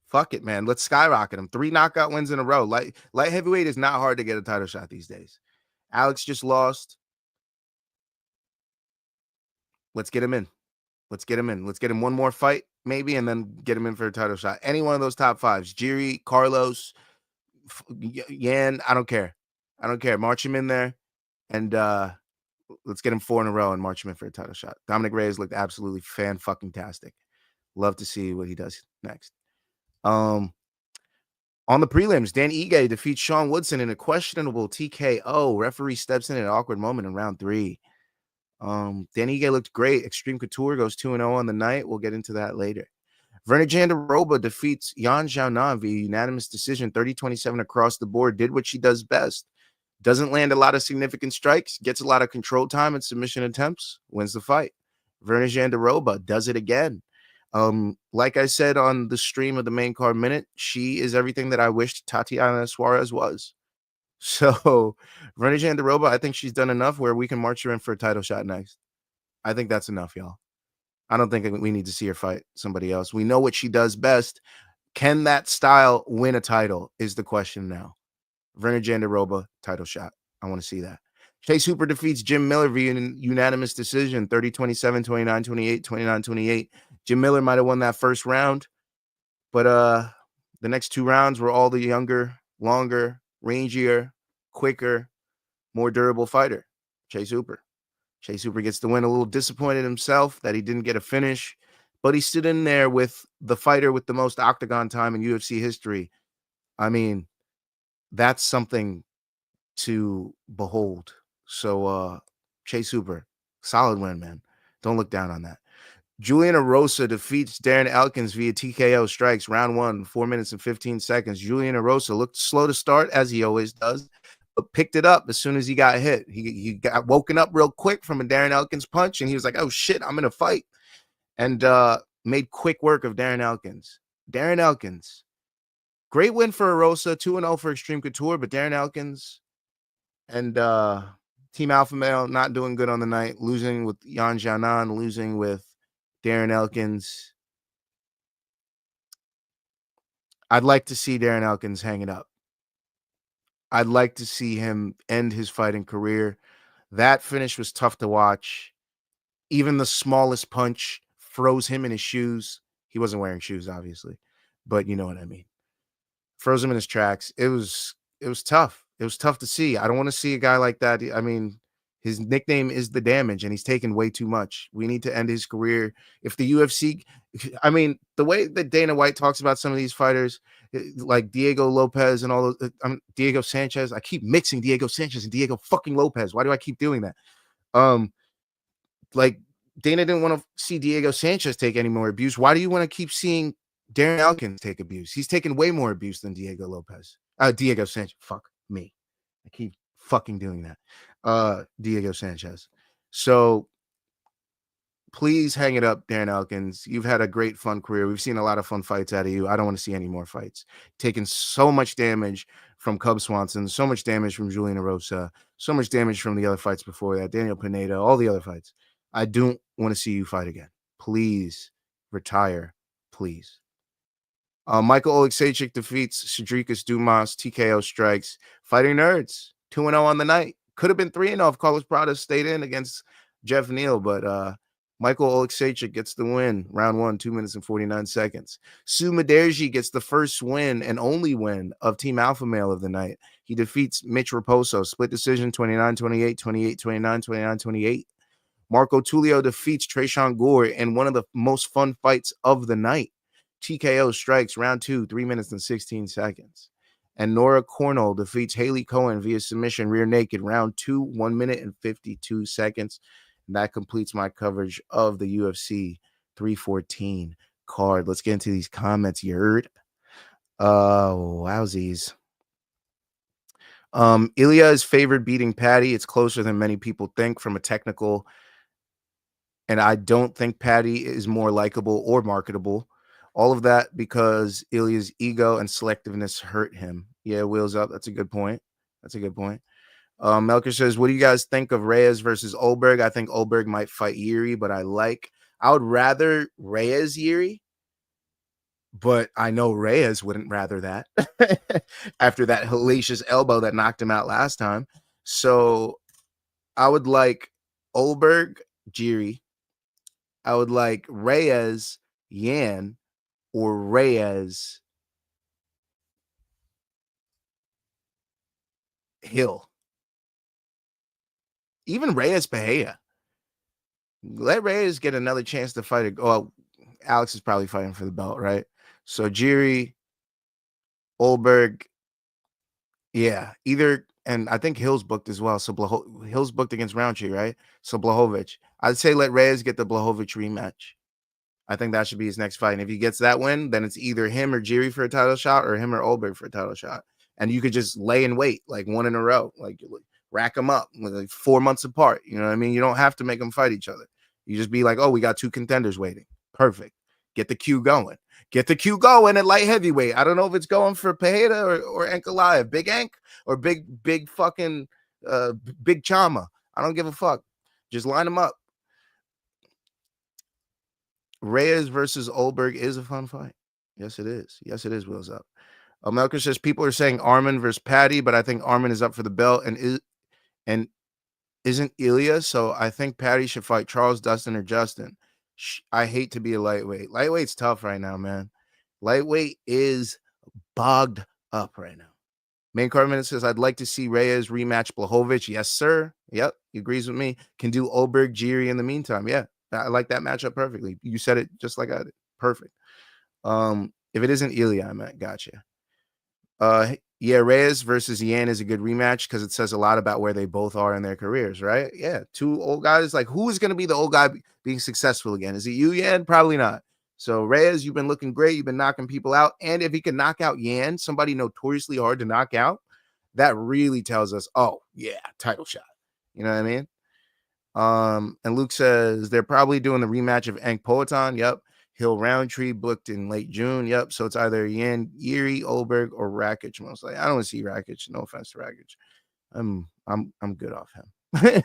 Fuck it, man. Let's skyrocket him. 3 knockout wins in a row. Light heavyweight is not hard to get a title shot these days. Alex just lost. Let's get him in. Let's get him one more fight, maybe, and then get him in for a title shot. Any one of those top 5s. Jiri, Carlos, Yan, I don't care. March him in there, and let's get him 4 in a row and march him in for a title shot. Dominic Reyes looked absolutely fan-fucking-tastic. Love to see what he does next. On the prelims, Dan Ige defeats Sean Woodson in a questionable TKO. Referee steps in at an awkward moment in round 3. Dan Ige looked great. Extreme Couture goes 2-0 on the night. We'll get into that later. Verna Jandiroba defeats Yan Xiaonan via unanimous decision, 30-27 across the board. Did what she does best. Doesn't land a lot of significant strikes. Gets a lot of control time and submission attempts. Wins the fight. Verna Jandiroba does it again. Like I said on the stream of the main card minute, she is everything that I wished Tatiana Suarez was. So Verna Jandiroba, I think she's done enough where we can march her in for a title shot next. I think that's enough, y'all. I don't think we need to see her fight somebody else. We know what she does best. Can that style win a title is the question now. Verna Jandiroba, title shot. I want to see that. Chase Hooper defeats Jim Miller via unanimous decision, 30-27, 29-28, 29-28. Jim Miller might have won that first round, but the next 2 rounds were all the younger, longer, rangier, quicker, more durable fighter, Chase Hooper. Chase Hooper gets the win. A little disappointed himself that he didn't get a finish, but he stood in there with the fighter with the most octagon time in UFC history. I mean, that's something to behold. So Chase Hooper, solid win, man. Don't look down on that. Julian Erosa defeats Darren Elkins via TKO strikes, round 1, 4 minutes and 15 seconds. Julian Erosa looked slow to start, as he always does, but picked it up as soon as he got hit. He got woken up real quick from a Darren Elkins punch, and he was like, oh, shit, I'm in a fight, and made quick work of Darren Elkins. Darren Elkins, great win for Erosa, 2-0 for Extreme Couture, but Darren Elkins and Team Alpha Male not doing good on the night, losing with Yan Xiaonan, losing with Darren Elkins. I'd like to see Darren Elkins hang it up. I'd like to see him end his fighting career. That finish was tough to watch. Even the smallest punch froze him in his shoes. He wasn't wearing shoes, obviously, but you know what I mean. Froze him in his tracks. It was tough. It was tough to see. I don't want to see a guy like that. I mean, his nickname is The Damage, and he's taken way too much. We need to end his career. If the UFC, I mean, the way that Dana White talks about some of these fighters, like Diego Lopes and all those, Diego Sanchez. I keep mixing Diego Sanchez and Diego fucking Lopes. Why do I keep doing that? Like Dana didn't want to see Diego Sanchez take any more abuse. Why do you want to keep seeing Darren Elkins take abuse? He's taken way more abuse than Diego Lopes. Diego Sanchez. Fuck me. I keep fucking doing that. Diego Sanchez. So please hang it up, Darren Elkins. You've had a great, fun career. We've seen a lot of fun fights out of you. I don't want to see any more fights. Taking so much damage from Cub Swanson, so much damage from Julian Erosa, so much damage from the other fights before that, Daniel Pineda, all the other fights. I don't want to see you fight again. Please retire. please. Michael Oleksiejczuk defeats Cedricus Dumas, TKO strikes. Fighting Nerds, 2-0 on the night. Could have been 3-0 if Carlos Prada stayed in against Jeff Neal, but Michael Oleksiejczuk gets the win. Round 1, 2 minutes and 49 seconds. Sue Maderji gets the first win and only win of Team Alpha Male of the night. He defeats Mitch Raposo, split decision 29-28, 28-29, 29-28. Marco Tulio defeats Tresean Gore in one of the most fun fights of the night. TKO strikes round 2, 3 minutes and 16 seconds. And Nora Cornell defeats Haley Cohen via submission rear naked round 2, 1 minute and 52 seconds. And that completes my coverage of the UFC 314 card. Let's get into these comments, you heard? Oh, wowsies. Ilya is favored beating Patty. It's closer than many people think from a technical. And I don't think Patty is more likable or marketable. All of that because Ilya's ego and selectiveness hurt him. Yeah, wheels up. That's a good point. That's a good point. Melker says, what do you guys think of Reyes versus Olberg? I think Olberg might fight Yuri, but I would rather Reyes Yuri, but I know Reyes wouldn't rather that after that hellacious elbow that knocked him out last time. So I would like Olberg Jiri. I would like Reyes Yan or Reyes Hill. Even Reyes Bahia. Let Reyes get another chance to fight. Oh, Alex is probably fighting for the belt, right? So Jiri, Olberg, yeah, either, and I think Hill's booked as well. So Hill's booked against Roundtree, right? So Blachowicz. I'd say let Reyes get the Blachowicz rematch. I think that should be his next fight. And if he gets that win, then it's either him or Jiri for a title shot or him or Olberg for a title shot. And you could just lay in wait, like one in a row, like rack them up, like 4 months apart. You know what I mean? You don't have to make them fight each other. You just be like, oh, we got 2 contenders waiting. Perfect. Get the queue going. Get the queue going at light heavyweight. I don't know if it's going for Pereira or Ankalaev. Big Ank or big fucking Big Chama. I don't give a fuck. Just line them up. Reyes versus Olberg is a fun fight. Yes, it is. Yes, it is. Wheels up. Melker says people are saying Arman versus Patty, but I think Arman is up for the belt and isn't Ilya. So I think Patty should fight Charles, Dustin, or Justin. I hate to be a lightweight. Lightweight's tough right now, man. Lightweight is bogged up right now. Main card minute says I'd like to see Reyes rematch Blachowicz. Yes, sir. Yep, he agrees with me. Can do Olberg, Jiri in the meantime. Yeah, I like that matchup perfectly. You said it just like I did. Perfect. If it isn't Ilya, I meant gotcha. Yeah, Reyes versus Yan is a good rematch because it says a lot about where they both are in their careers, right? Yeah, 2 old guys. Like, who is going to be the old guy being successful again? Is it you, Yan? Probably not. So, Reyes, you've been looking great. You've been knocking people out. And if he can knock out Yan, somebody notoriously hard to knock out, that really tells us, oh, yeah, title shot. You know what I mean? And Luke says they're probably doing the rematch of Ank Poetan. Yep. Hill Roundtree booked in late June. Yep. So it's either Yan, Yuri, Olberg, or Rakic. Most likely. I don't want to see Rakic. No offense to Rakic. I'm good off him.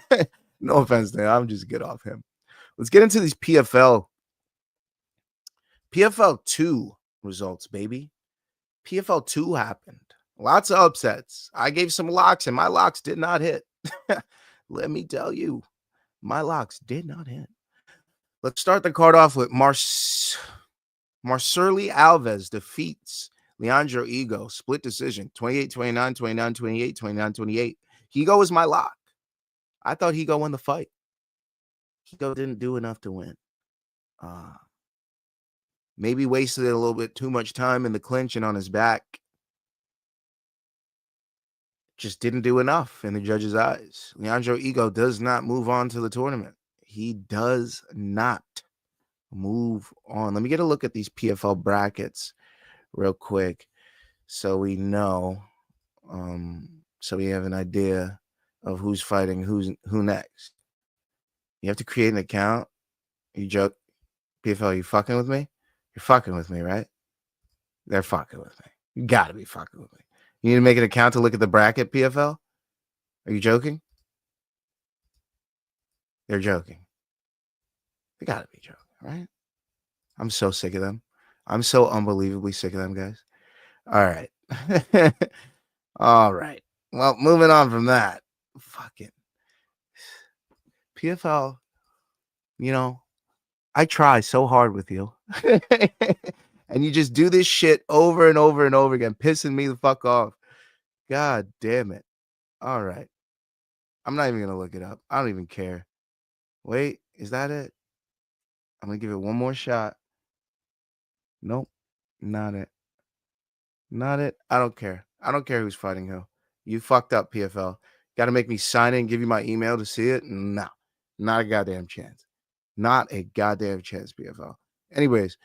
No offense to him. I'm just good off him. Let's get into these PFL 2 results, baby. PFL 2 happened. Lots of upsets. I gave some locks, and my locks did not hit. Let me tell you, my locks did not hit. Let's start the card off with Marceli Alves defeats Leandro Higo. Split decision, 28-29, 29-28, 29-28. Higo is my lock. I thought Higo won the fight. Higo didn't do enough to win. Maybe wasted a little bit too much time in the clinch and on his back. Just didn't do enough in the judge's eyes. Leandro Higo does not move on to the tournament. He does not move on. Let me get a look at these PFL brackets real quick so we know. So we have an idea of who's fighting who next. You have to create an account. You joke. PFL, you fucking with me? You're fucking with me, right? They're fucking with me. You gotta be fucking with me. You need to make an account to look at the bracket, PFL? Are you joking? They're joking. They gotta be joking, right? I'm so sick of them. I'm so unbelievably sick of them guys. All right. All right. Well, moving on from that. Fucking PFL, you know, I try so hard with you. And you just do this shit over and over and over again, pissing me the fuck off. God damn it. All right. I'm not even going to look it up. I don't even care. Wait, is that it? I'm going to give it one more shot. Nope. Not it. Not it. I don't care. I don't care who's fighting who. You fucked up, PFL. Got to make me sign in, give you my email to see it? No. Not a goddamn chance. Not a goddamn chance, PFL. Anyways,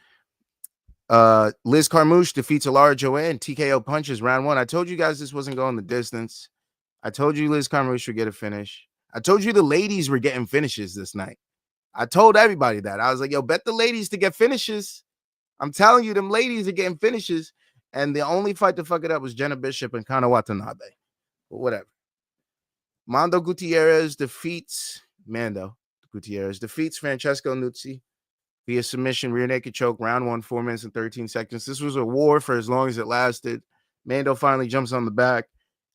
Liz Carmouche defeats Alara Joanne. TKO punches round 1. I told you guys this wasn't going the distance. I told you Liz Carmouche would get a finish. I told you the ladies were getting finishes this night. I told everybody that. I was like, yo, bet the ladies to get finishes. I'm telling you, them ladies are getting finishes. And the only fight to fuck it up was Jenna Bishop and Kana Watanabe. But whatever. Mando Gutierrez defeats Francesco Nuzzi via submission, rear naked choke, round 1, 4 minutes and 13 seconds. This was a war for as long as it lasted. Mando finally jumps on the back.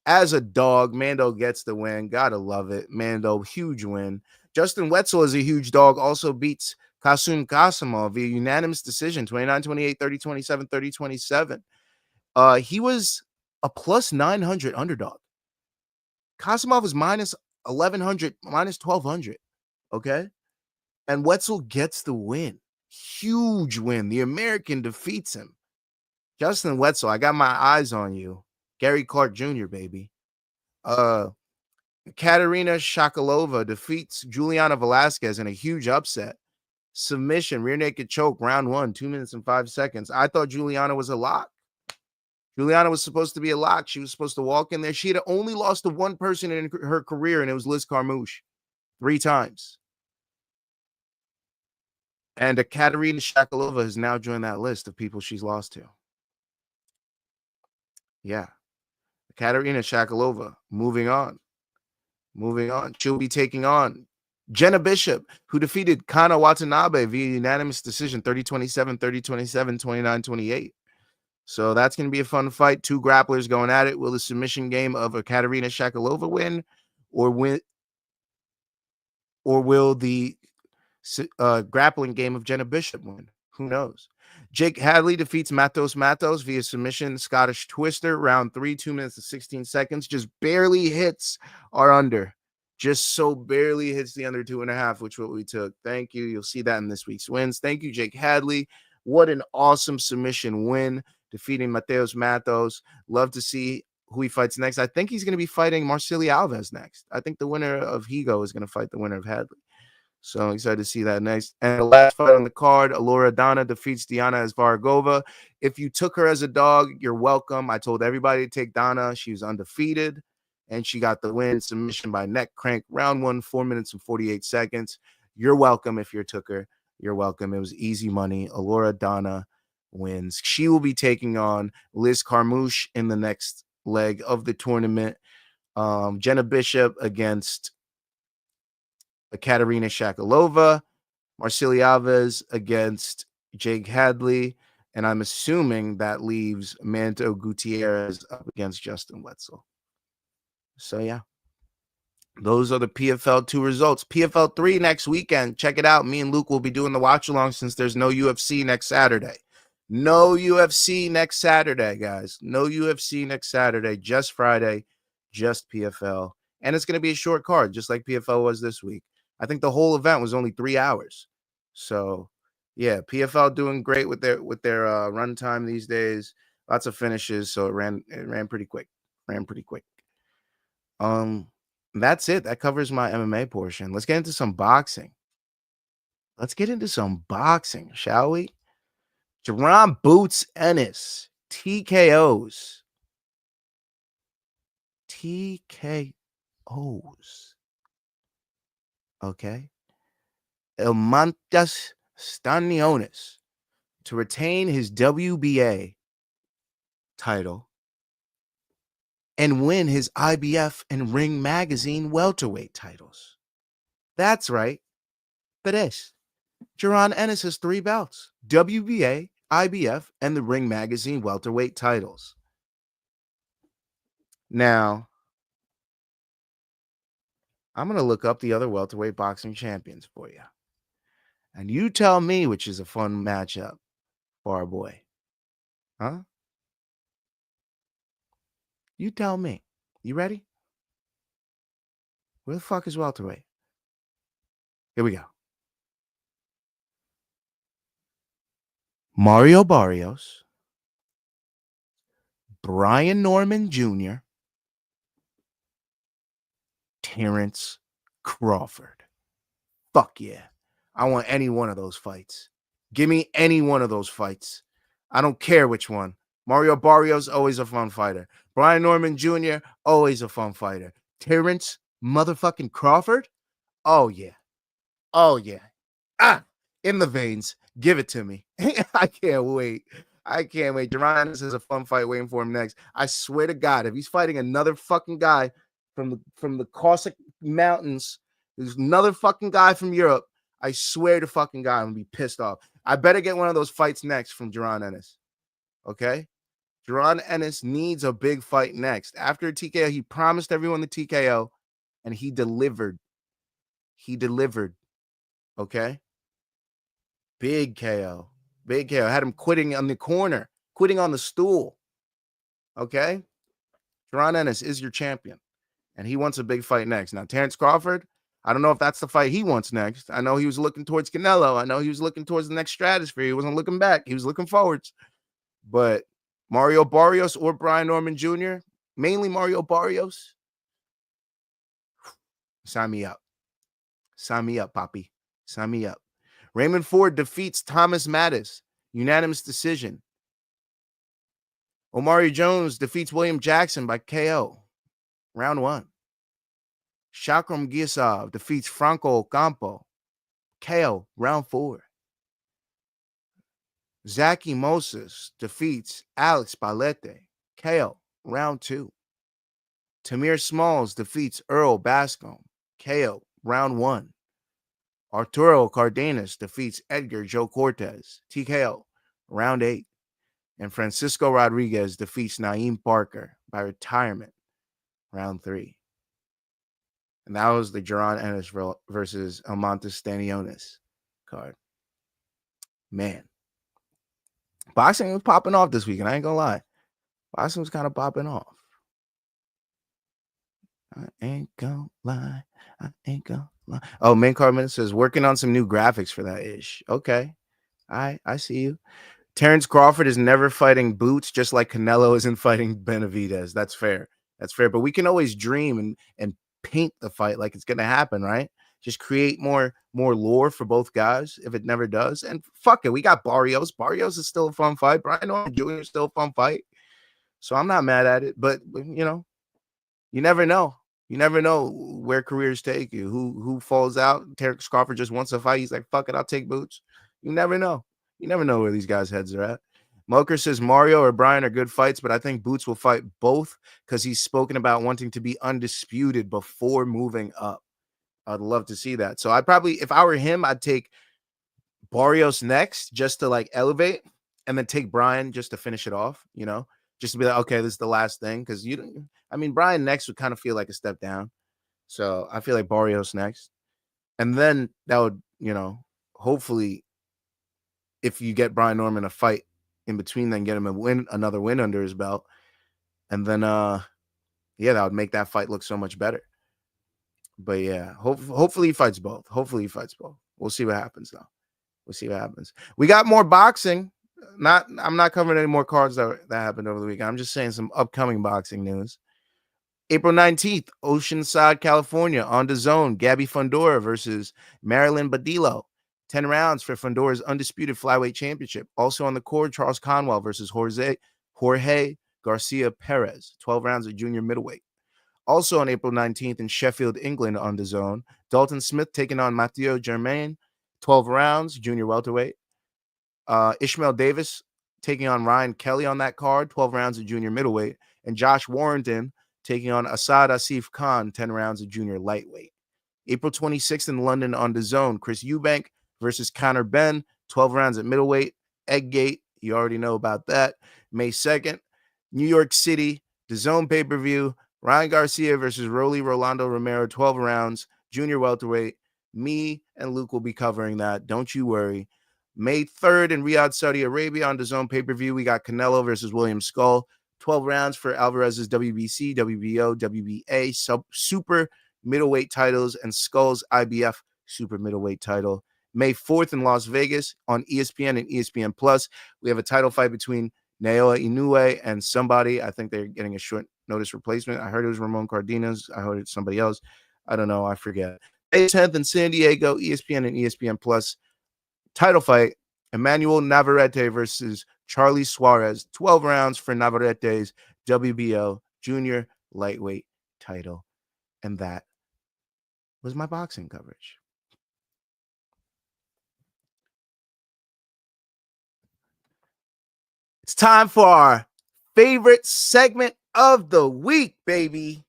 As a dog, Mando gets the win. Gotta love it. Mando, huge win. Justin Wetzel is a huge dog, also beats Kasum Kasimov via unanimous decision, 29-28, 30-27, 30-27. He was a plus 900 underdog. Kasimov was minus 1,100, minus 1,200, okay? And Wetzel gets the win. Huge win. The American defeats him. Justin Wetzel, I got my eyes on you. Gary Clark Jr., baby. Katerina Shakalova defeats Juliana Velasquez in a huge upset. Submission, rear naked choke, round 1, 2 minutes and 5 seconds. I thought Juliana was a lock. Juliana was supposed to be a lock. She was supposed to walk in there. She had only lost to one person in her career, and it was Liz Carmouche 3 times. And Katerina Shakalova has now joined that list of people she's lost to. Yeah. Katerina Shakalova, moving on. She'll be taking on Jenna Bishop, who defeated Kana Watanabe via unanimous decision, 30-27, 30-27, 29-28. So that's going to be a fun fight. 2 grapplers going at it. Will the submission game of a Katerina Shakalova win, or will the grappling game of Jenna Bishop win? Who knows? Jake Hadley defeats Matos via submission, Scottish twister, round 3, 2 minutes and 16 seconds. Just barely hits our under. Just so barely hits the under 2.5, which what we took. Thank you. You'll see that in this week's wins. Thank you, Jake Hadley. What an awesome submission win, defeating Mateos Matos. Love to see who he fights next. I think he's going to be fighting Martialarts Alves next. I think the winner of Higo is going to fight the winner of Hadley. So I'm excited to see that next. And the last fight on the card, Alora Donna defeats Diana Esvaragova. If you took her as a dog, you're welcome. I told everybody to take Donna. She was undefeated, and she got the win. Submission by neck crank. Round 1, 4 minutes and 48 seconds. You're welcome if you took her. You're welcome. It was easy money. Alora Donna wins. She will be taking on Liz Carmouche in the next leg of the tournament. Jenna Bishop against Katerina Shakalova, Marceli Alves against Jake Hadley, and I'm assuming that leaves Manto Gutierrez up against Justin Wetzel. So, yeah. Those are the PFL 2 results. PFL 3 next weekend. Check it out. Me and Luke will be doing the watch-along since there's no UFC next Saturday. No UFC next Saturday, guys. No UFC next Saturday. Just Friday. Just PFL. And it's going to be a short card, just like PFL was this week. I think the whole event was only 3 hours. So, yeah, PFL doing great with their run time these days. Lots of finishes, so it ran pretty quick. That's it. That covers my MMA portion. Let's get into some boxing. Shall we? Jaron Boots Ennis, TKOs. Okay. Eimantas Stanionis to retain his WBA title and win his IBF and Ring Magazine welterweight titles. That's right. Jaron Ennis has 3 belts: WBA, IBF, and the Ring Magazine welterweight titles. Now, I'm going to look up the other welterweight boxing champions for you. And you tell me which is a fun matchup for our boy. Huh? You tell me. You ready? Where the fuck is welterweight? Here we go. Mario Barrios, Brian Norman Jr., Terrence Crawford. Fuck yeah. I want any one of those fights. Give me any one of those fights. I don't care which one. Mario Barrios, always a fun fighter. Brian Norman Jr., always a fun fighter. Terrence motherfucking Crawford? Oh, yeah. Oh, yeah. In the veins. Give it to me. I can't wait. I can't wait. Jaron Ennis is a fun fight waiting for him next. I swear to God, if he's fighting another fucking guy from the Cossack Mountains, there's another fucking guy from Europe, I swear to fucking God, I'm going to be pissed off. I better get one of those fights next from Jaron Ennis. Okay? Jaron Ennis needs a big fight next. After a TKO, he promised everyone the TKO, and he delivered. He delivered. Okay? Big KO. Big KO. Had him quitting on the corner, quitting on the stool. Okay? Jaron Ennis is your champion, and he wants a big fight next. Now, Terrence Crawford, I don't know if that's the fight he wants next. I know he was looking towards Canelo. I know he was looking towards the next stratosphere. He wasn't looking back. He was looking forwards. But Mario Barrios or Brian Norman Jr., mainly Mario Barrios, sign me up. Sign me up, Poppy. Sign me up. Raymond Ford defeats Thomas Mattis. Unanimous decision. Omari Jones defeats William Jackson by KO. Round 1. Shakram Gisov defeats Franco Ocampo. KO. Round 4. Zaki Moses defeats Alex Balete. KO. Round 2. Tamir Smalls defeats Earl Bascom. KO. Round 1. Arturo Cardenas defeats Edgar Joe Cortez. TKO. Round 8. And Francisco Rodriguez defeats Naeem Parker by retirement. Round 3. And that was the Jaron Ennis versus Eimantas Stanionis card. Man. Boxing was popping off this weekend. I ain't gonna lie. Boxing was kind of popping off. I ain't gonna lie. I ain't gonna lie. Oh, main card minute says working on some new graphics for that ish. Okay. I see you. Terrence Crawford is never fighting Boots, just like Canelo isn't fighting Benavidez. That's fair. That's fair. But we can always dream and paint the fight like it's gonna happen, right? Just create more lore for both guys if it never does. And fuck it, we got Barrios. Barrios is still a fun fight. Brian Norman Jr. is still a fun fight. So I'm not mad at it. But you never know. You never know where careers take you. Who falls out? Terrence Crawford just wants to fight. He's like, fuck it, I'll take Boots. You never know. You never know where these guys' heads are at. Moker says Mario or Brian are good fights, but I think Boots will fight both because he's spoken about wanting to be undisputed before moving up. I'd love to see that. So I'd probably, if I were him, I'd take Barrios next just to like elevate, and then take Brian just to finish it off, just to be like, okay, this is the last thing. Because Brian next would kind of feel like a step down. So I feel like Barrios next. And then that would, hopefully, if you get Brian Norman a fight in between, then get him another win under his belt. And then, that would make that fight look so much better. But yeah, hopefully he fights both. We'll see what happens, though. We'll see what happens. We got more boxing. I'm not covering any more cards that happened over the weekend. I'm just saying some upcoming boxing news. April 19th, Oceanside, California, on DAZN, Gabby Fundora versus Marilyn Badillo. 10 rounds for Fundora's undisputed flyweight championship. Also on the court, Charles Conwell versus Jorge Garcia Perez. 12 rounds of junior middleweight. Also on April 19th in Sheffield, England, on DAZN, Dalton Smith taking on Matteo Germain. 12 rounds, junior welterweight. Ishmael Davis taking on Ryan Kelly on that card. 12 rounds of junior middleweight. And Josh Warrington taking on Asad Asif Khan, 10 rounds of junior lightweight. April 26th in London on DAZN, Chris Eubank versus Conor Benn, 12 rounds at middleweight. Eggate You already know about that. May 2nd, New York City, DAZN pay-per-view. Ryan Garcia versus Rolando Romero, 12 rounds, junior welterweight. Me and Luke will be covering that. Don't you worry. May 3rd in Riyadh, Saudi Arabia on DAZN pay-per-view. We got Canelo versus William Skull. 12 rounds for Alvarez's WBC, WBO, WBA, super middleweight titles, and Skull's IBF super middleweight title. May 4th in Las Vegas on ESPN and ESPN Plus. We have a title fight between Naoya Inoue and somebody. I think they're getting a short notice replacement. I heard it was Ramon Cardenas. I heard it's somebody else. I don't know. I forget. May 10th in San Diego, ESPN and ESPN Plus. Title fight, Emmanuel Navarrete versus Charlie Suarez. 12 rounds for Navarrete's WBO junior lightweight title. And that was my boxing coverage. It's time for our favorite segment of the week, baby.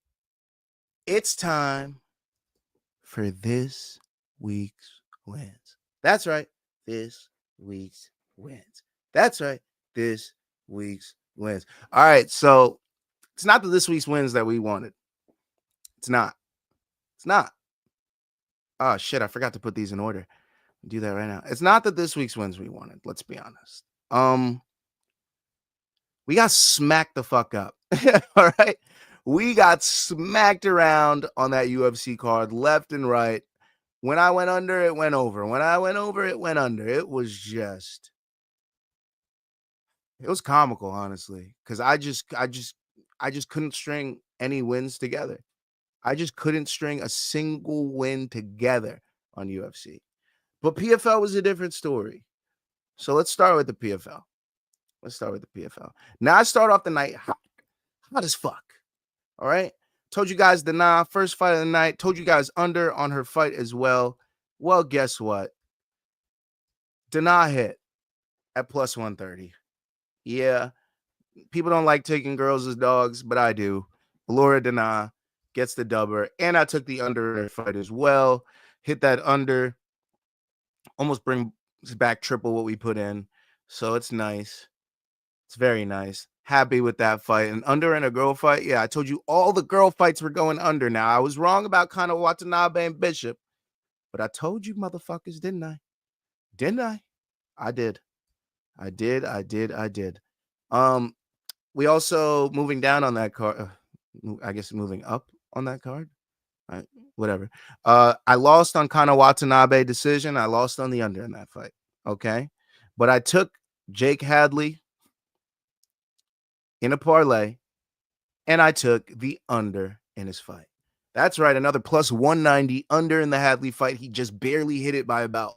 It's time for this week's wins. That's right. This week's wins. That's right. This week's wins. All right. So it's not that this week's wins that we wanted. It's not. It's not. Oh, shit. I forgot to put these in order. I'll do that right now. It's not that this week's wins we wanted. Let's be honest. We got smacked the fuck up. All right. We got smacked around on that UFC card left and right. When I went under, it went over. When I went over, it went under. It was comical, honestly, because I just couldn't string any wins together. I just couldn't string a single win together on UFC. But PFL was a different story. So let's start with the PFL. Now I start off the night hot as fuck. All right. Told you guys Dana, first fight of the night. Told you guys under on her fight as well. Well, guess what? Dana hit at plus 130. Yeah. People don't like taking girls as dogs, but I do. Laura Dana gets the dubber. And I took the under in her fight as well. Hit that under. Almost brings back triple what we put in. So it's nice. It's very nice. Happy with that fight. And under in a girl fight, yeah, I told you all the girl fights were going under. Now, I was wrong about kind of Watanabe and Bishop, but I told you motherfuckers, didn't I? Didn't I? I did. We also, moving down on that card, I guess moving up on that card, right? Whatever. I lost on kind of Watanabe decision. I lost on the under in that fight, okay? But I took Jake Hadley in a parlay, and I took the under in his fight. That's right, another plus 190 under in the Hadley fight. He just barely hit it by about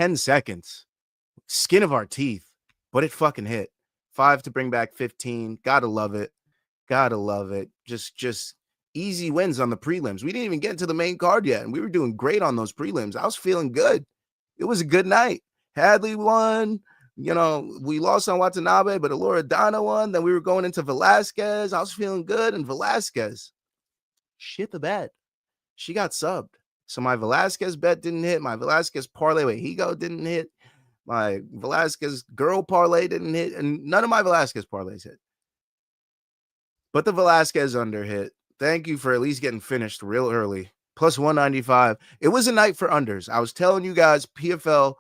10 seconds. Skin of our teeth, but it fucking hit. 5 to bring back 15. Gotta love it. Just easy wins on the prelims. We didn't even get into the main card yet, and we were doing great on those prelims. I was feeling good. It was a good night. Hadley won. You know, we lost on Watanabe, but Alora Donna won. Then we were going into Velasquez. I was feeling good. And Velasquez, shit the bed. She got subbed. So my Velasquez bet didn't hit. My Velasquez parlay with Higo didn't hit. My Velasquez girl parlay didn't hit. And none of my Velasquez parlays hit. But the Velasquez under hit. Thank you for at least getting finished real early. Plus 195. It was a night for unders. I was telling you guys, PFL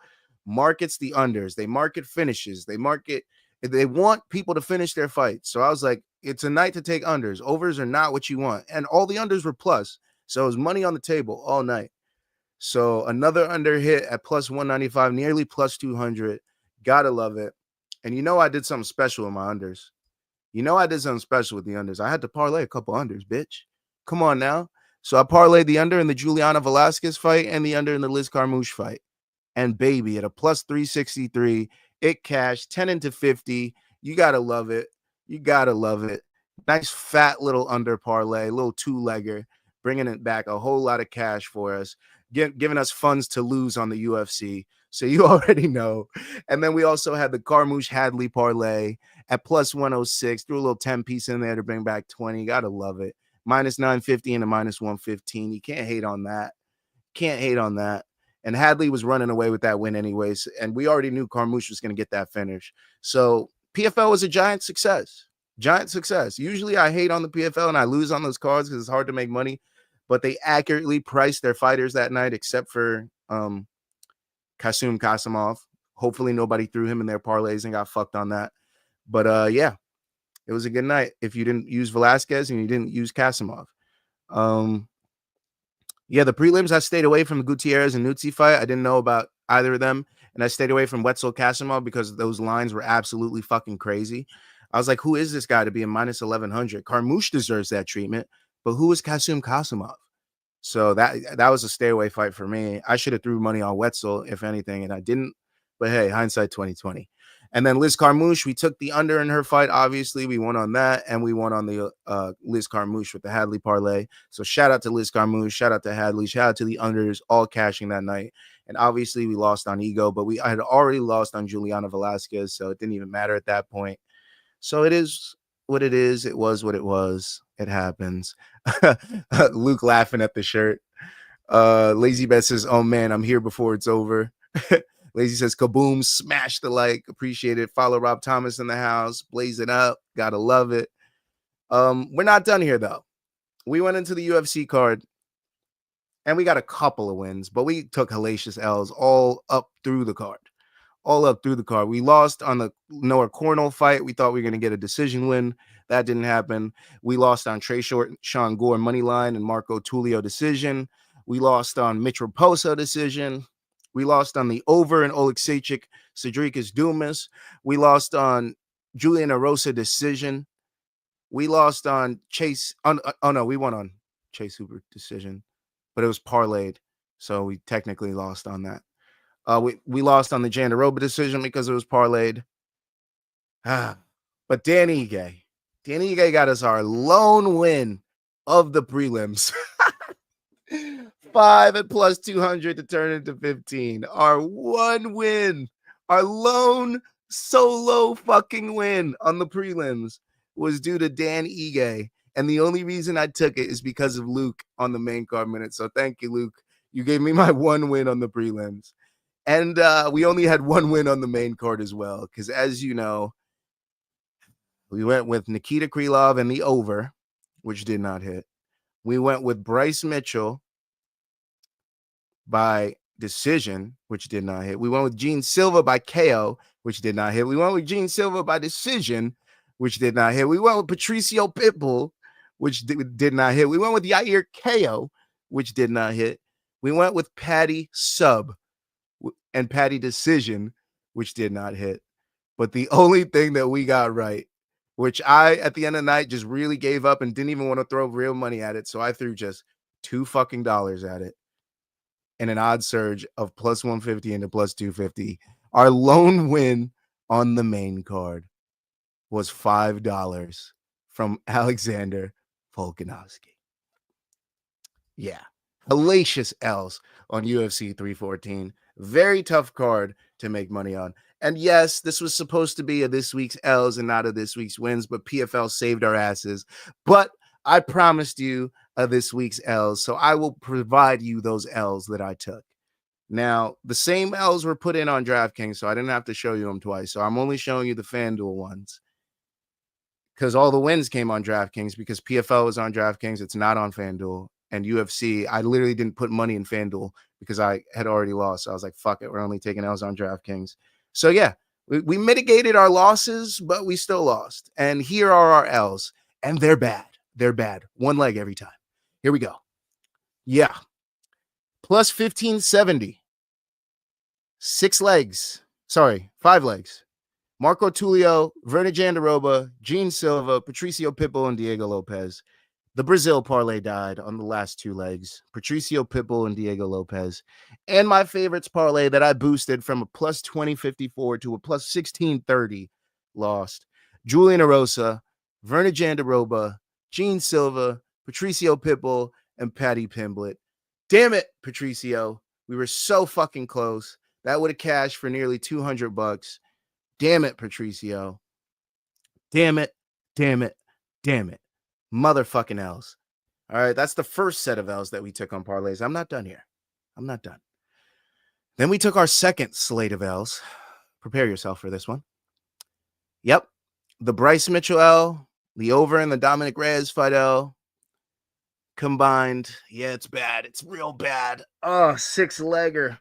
markets the unders. They market finishes. They want people to finish their fights. So I was like, it's a night to take unders. Overs are not what you want. And all the unders were plus. So it was money on the table all night. So another under hit at plus 195, nearly plus 200. Gotta love it. And you know I did something special with my unders. I did something special with the unders. I had to parlay a couple unders, bitch. Come on now. So I parlayed the under in the Juliana Velasquez fight and the under in the Liz Carmouche fight. And baby, at a plus 363, it cashed 10 into 50. You got to love it. Nice fat little under parlay, little two-legger, bringing it back a whole lot of cash for us, giving us funds to lose on the UFC. So you already know. And then we also had the Carmouche Hadley parlay at plus 106. Threw a little 10 piece in there to bring back 20. Got to love it. Minus 950 and a minus 115. You can't hate on that. And Hadley was running away with that win anyways. And we already knew Carmouche was going to get that finish. So PFL was a giant success. Giant success. Usually I hate on the PFL and I lose on those cards because it's hard to make money. But they accurately priced their fighters that night, except for Kasum Kasimov. Hopefully nobody threw him in their parlays and got fucked on that. But yeah, it was a good night if you didn't use Velasquez and you didn't use Kasimov. Yeah, the prelims, I stayed away from the Gutierrez and Nutsi fight. I didn't know about either of them. And I stayed away from Wetzel Kasimov because those lines were absolutely fucking crazy. I was like, who is this guy to be a minus 1100? Carmouche deserves that treatment, but who is Kasum Kasimov? So that was a stay away fight for me. I should have threw money on Wetzel, if anything, and I didn't. But hey, hindsight 2020. And then Liz Carmouche, we took the under in her fight. Obviously, we won on that, and we won on the Liz Carmouche with the Hadley parlay. So shout out to Liz Carmouche, shout out to Hadley, shout out to the unders, all cashing that night. And obviously, we lost on Higo, but I had already lost on Juliana Velasquez, so it didn't even matter at that point. So it is what it is. It was what it was. It happens. Luke laughing at the shirt. Lazy Bet says, "Oh man, I'm here before it's over." Lazy says, "Kaboom, smash the like, appreciate it. Follow Rob Thomas in the house, blaze it up, gotta love it." We're not done here though. We went into the UFC card and we got a couple of wins, but we took hellacious L's all up through the card. We lost on the Noah Cornell fight. We thought we were going to get a decision win. That didn't happen. We lost on Trey Short, Sean Gore money line and Marco Tulio decision. We lost on Mitch Raposo decision. We lost on the over and Oleksiejczyk, Cedricus Dumas. We lost on Julian Arosa decision. We lost on Chase. No, we won on Chase Hooper decision, but it was parlayed, so we technically lost on that. We lost on the Jandaroba decision because it was parlayed. But Dan Ige got us our lone win of the prelims. 5 at plus 200 to turn into 15. Our one win, our lone solo fucking win on the prelims was due to Dan Ige. And the only reason I took it is because of Luke on the main card minute. So thank you, Luke. You gave me my one win on the prelims. And we only had one win on the main card as well. Because as you know, we went with Nikita Krylov and the over, which did not hit. We went with Bryce Mitchell by decision, which did not hit. We went with Gene Silva by KO, which did not hit. We went with Gene Silva by decision, which did not hit. We went with Patricio Pitbull, which did not hit. We went with Yair KO, which did not hit. We went with Patty Sub and Patty Decision, which did not hit. But the only thing that we got right, which I, at the end of the night, just really gave up and didn't even want to throw real money at it. So I threw just $2 at it and an odd surge of plus 150 into plus 250. Our lone win on the main card was $5 from Alexander Volkanovski. Yeah. Hellacious L's on UFC 314. Very tough card to make money on. And yes, this was supposed to be a this week's L's and not a this week's wins, but PFL saved our asses. But I promised you a this week's L's, so I will provide you those L's that I took. Now, the same L's were put in on DraftKings, so I didn't have to show you them twice. So I'm only showing you the FanDuel ones because all the wins came on DraftKings because PFL was on DraftKings. It's not on FanDuel. And UFC, I literally didn't put money in FanDuel because I had already lost. So I was like, fuck it. We're only taking L's on DraftKings. So yeah, we mitigated our losses, but we still lost. And here are our L's. And they're bad. They're bad. One leg every time. Here we go. Yeah. Plus 1570. 6 legs. Sorry, 5 legs. Marco Tulio, Verna Jandaroba, Gene Silva, Patricio Pitbull, and Diego Lopes. The Brazil parlay died on the last 2 legs. Patricio Pitbull and Diego Lopes. And my favorites parlay that I boosted from a plus 2054 to a plus 1630 lost. Julian Arosa, Verna Jandaroba, Gene Silva, Patricio Pitbull, and Patty Pimblett. Damn it, Patricio. We were so fucking close. That would have cashed for nearly $200. Damn it, Patricio. Damn it. Damn it. Damn it. Motherfucking L's. All right, that's the first set of L's that we took on parlays. I'm not done here. I'm not done. Then we took our second slate of L's. Prepare yourself for this one. Yep. The Bryce Mitchell L, the over and the Dominic Reyes fight L combined. Yeah, it's bad. It's real bad. Oh, 6-legger.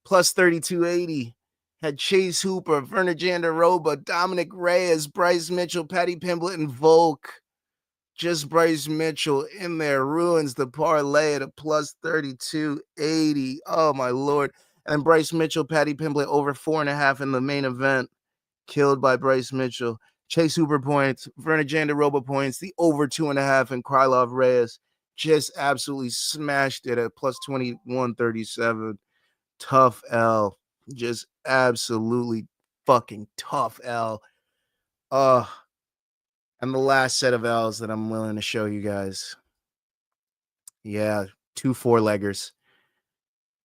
Plus 3280. Had Chase Hooper, Werner Jandaroba, Dominic Reyes, Bryce Mitchell, Patty Pimblett, and Volk. Just Bryce Mitchell in there ruins the parlay at a plus 3280. Oh, my Lord. And Bryce Mitchell, Patty Pimblett over 4.5 in the main event. Killed by Bryce Mitchell. Chase Hooper points, Werner Jandaroba points, the over 2.5, and Krylov Reyes just absolutely smashed it at plus 2137. Tough L. Just absolutely fucking tough L. And the last set of L's that I'm willing to show you guys. Yeah, 2 4-leggers.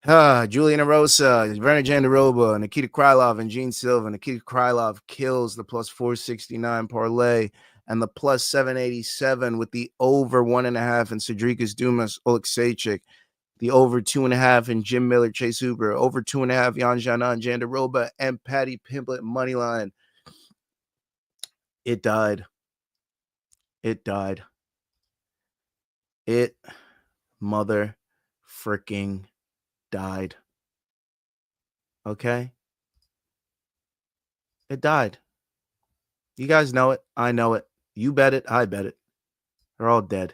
Julian Erosa, Werner Jandaroba, Nikita Krylov, and Gene Silva. Nikita Krylov kills the plus 469 parlay and the plus 787 with the over 1.5 and Cedrikas Dumas, Oleksiejczyk. The over 2.5 in Jim Miller, Chase Hooper. Over 2.5 Jan Janan, Jandaroba, and Patty Pimblett money line. It died. It died. It mother freaking died. Okay? It died. You guys know it. I know it. You bet it. I bet it. They're all dead.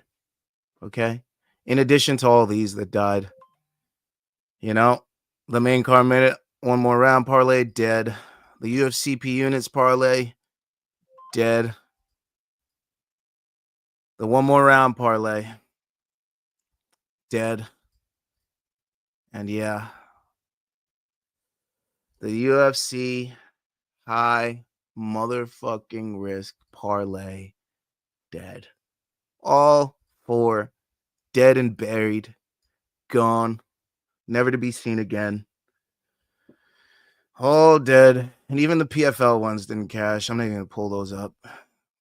Okay? In addition to all these that died. You know, the main card minute, one more round parlay, dead. The UFC P units parlay, dead. The one more round parlay, dead. And yeah, the UFC high motherfucking risk parlay, dead. All 4 dead and buried, gone, never to be seen again. All dead. And even the PFL ones didn't cash. I'm not even going to pull those up.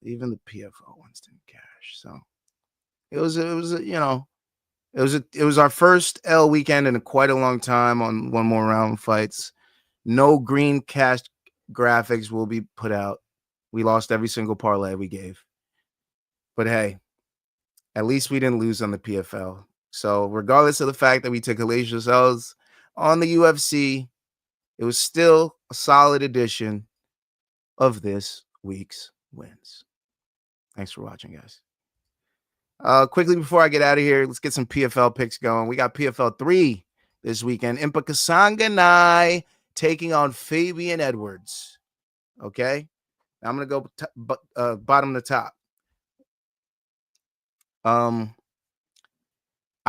Even the PFL ones didn't cash. So it was our first L weekend in quite a long time on one more round fights. No green cash graphics will be put out. We lost every single parlay we gave. But hey, at least we didn't lose on the PFL. So regardless of the fact that we took hellacious L's on the UFC, it was still a solid edition of this week's wins. Thanks for watching, guys. Quickly before I get out of here, let's get some PFL picks going. We got PFL 3 this weekend. Impa Kasanganay taking on Fabian Edwards. Okay? Now I'm going to go bottom to top.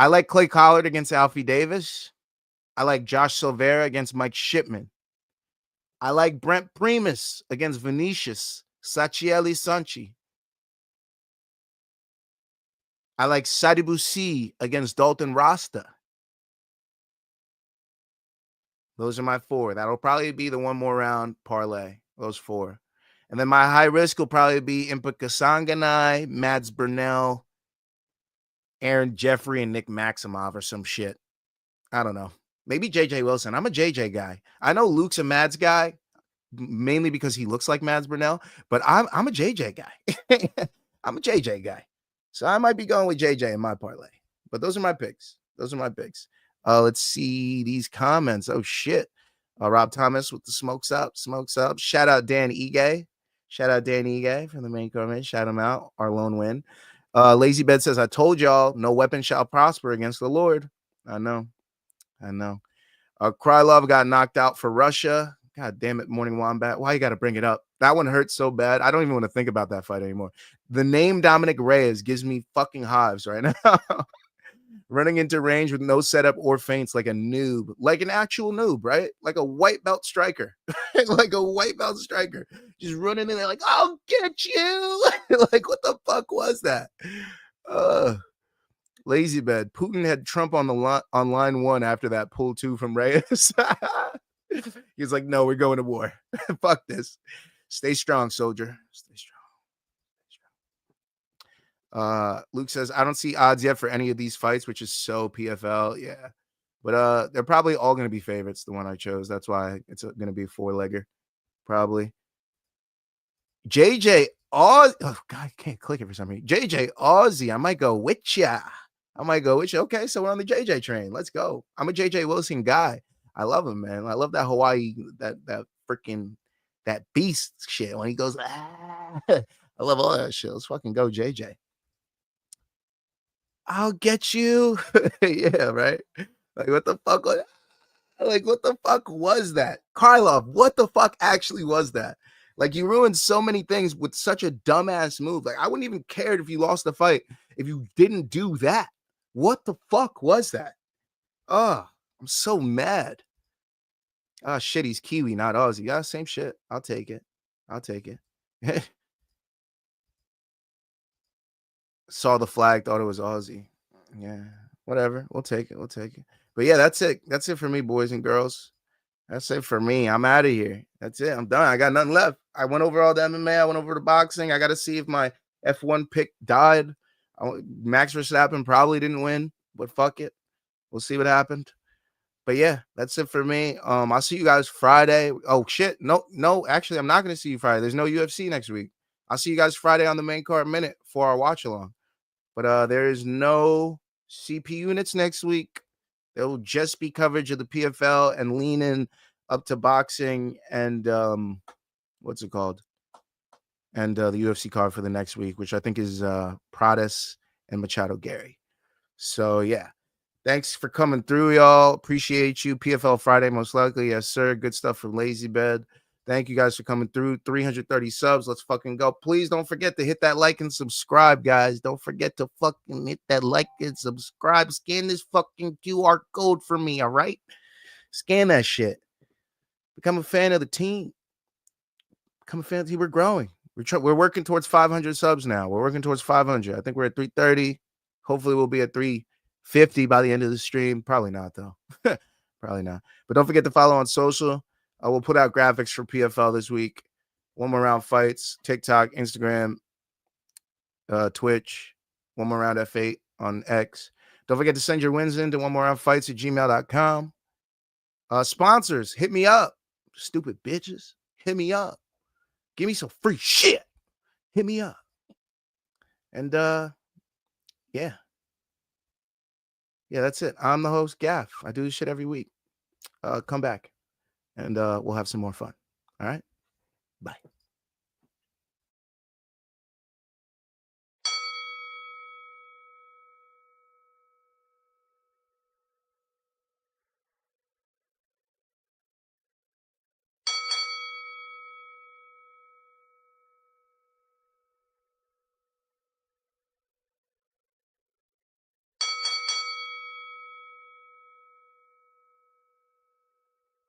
I like Clay Collard against Alfie Davis. I like Josh Silveira against Mike Shipman. I like Brent Primus against Vinicius Sachieli Sanchi. I like Sadibusi against Dalton Rasta. Those are my 4. That'll probably be the one more round parlay. Those 4. And then my high risk will probably be Impa Kasanganay, Mads Burnell, Aaron Jeffrey, and Nick Maximov or some shit. I don't know. Maybe JJ Wilson. I'm a JJ guy. I know Luke's a Mads guy, mainly because he looks like Mads Burnell, but I'm a JJ guy. I'm a JJ guy. So I might be going with JJ in my parlay. But those are my picks. Let's see these comments. Oh, shit. Rob Thomas with the smokes up. Shout out Dan Ige. From the main comment. Shout him out. Our lone win. Lazy Bed says, I told y'all, no weapon shall prosper against the Lord. I know. Krylov got knocked out for Russia. God damn it, Morning Wombat. Why you got to bring it up? That one hurts so bad. I don't even want to think about that fight anymore. The name Dominic Reyes gives me fucking hives right now. Running into range with no setup or feints like a noob. Like an actual noob, right? Like a white belt striker. Just running in there like, I'll get you. Like, what the fuck was that? Lazy Bed. Putin had Trump on line 1 after that pull 2 from Reyes. He's like, no, we're going to war. Fuck this. Stay strong, soldier. Stay strong. Luke says, I don't see odds yet for any of these fights, which is so PFL. Yeah. But they're probably all going to be favorites, the one I chose. That's why it's going to be a 4-legger, probably. JJ Oz. Oh, God, I can't click it for some reason. JJ Aussie. I might go with ya. Okay, so we're on the JJ train. Let's go. I'm a JJ Wilson guy. I love him, man. I love that Hawaii, that freaking, that beast shit when he goes, ah. I love all that shit. Let's fucking go, JJ. I'll get you. Yeah, right? Like, what the fuck? Like, what the fuck was that? Karlov, what the fuck actually was that? Like, you ruined so many things with such a dumbass move. Like, I wouldn't even care if you lost the fight if you didn't do that. What the fuck was that? Oh, I'm so mad. Oh, shit, he's Kiwi, not Aussie. Yeah, same shit. I'll take it. Saw the flag, thought it was Aussie. Yeah, whatever. We'll take it. But yeah, that's it. That's it for me, boys and girls. That's it for me. I'm out of here. That's it. I'm done. I got nothing left. I went over all the MMA. I went over the boxing. I got to see if my F1 pick died. Max Verstappen probably didn't win, but fuck it. We'll see what happened. But yeah, that's it for me. I'll see you guys Friday. Oh shit. No, actually, I'm not gonna see you Friday. There's no UFC next week. I'll see you guys Friday on the main card minute for our watch along. But there is no CP units next week. There will just be coverage of the PFL and lean in up to boxing and what's it called? And the UFC card for the next week, which I think is Pradas and Machado Gary. So yeah. Thanks for coming through, y'all. Appreciate you. PFL Friday, most likely. Yes, sir. Good stuff from Lazy Bed. Thank you guys for coming through. 330 subs. Let's fucking go. Please don't forget to hit that like and subscribe, guys. Don't forget to fucking hit that like and subscribe. Scan this fucking QR code for me, all right? Scan that shit. Become a fan of the team. Become a fan of the team. We're growing. We're working towards 500 subs now. We're working towards 500. I think we're at 330. Hopefully we'll be at 350 by the end of the stream. Probably not, though. Probably not. But don't forget to follow on social. I will put out graphics for PFL this week. One more round fights, TikTok, Instagram, Twitch, one more round F8 on X. Don't forget to send your wins in to one more round fights at gmail.com. Sponsors, hit me up. Stupid bitches. Hit me up. Give me some free shit. Hit me up. And yeah. Yeah, that's it. I'm the host, Gaff. I do this shit every week. Come back and we'll have some more fun. All right. Bye.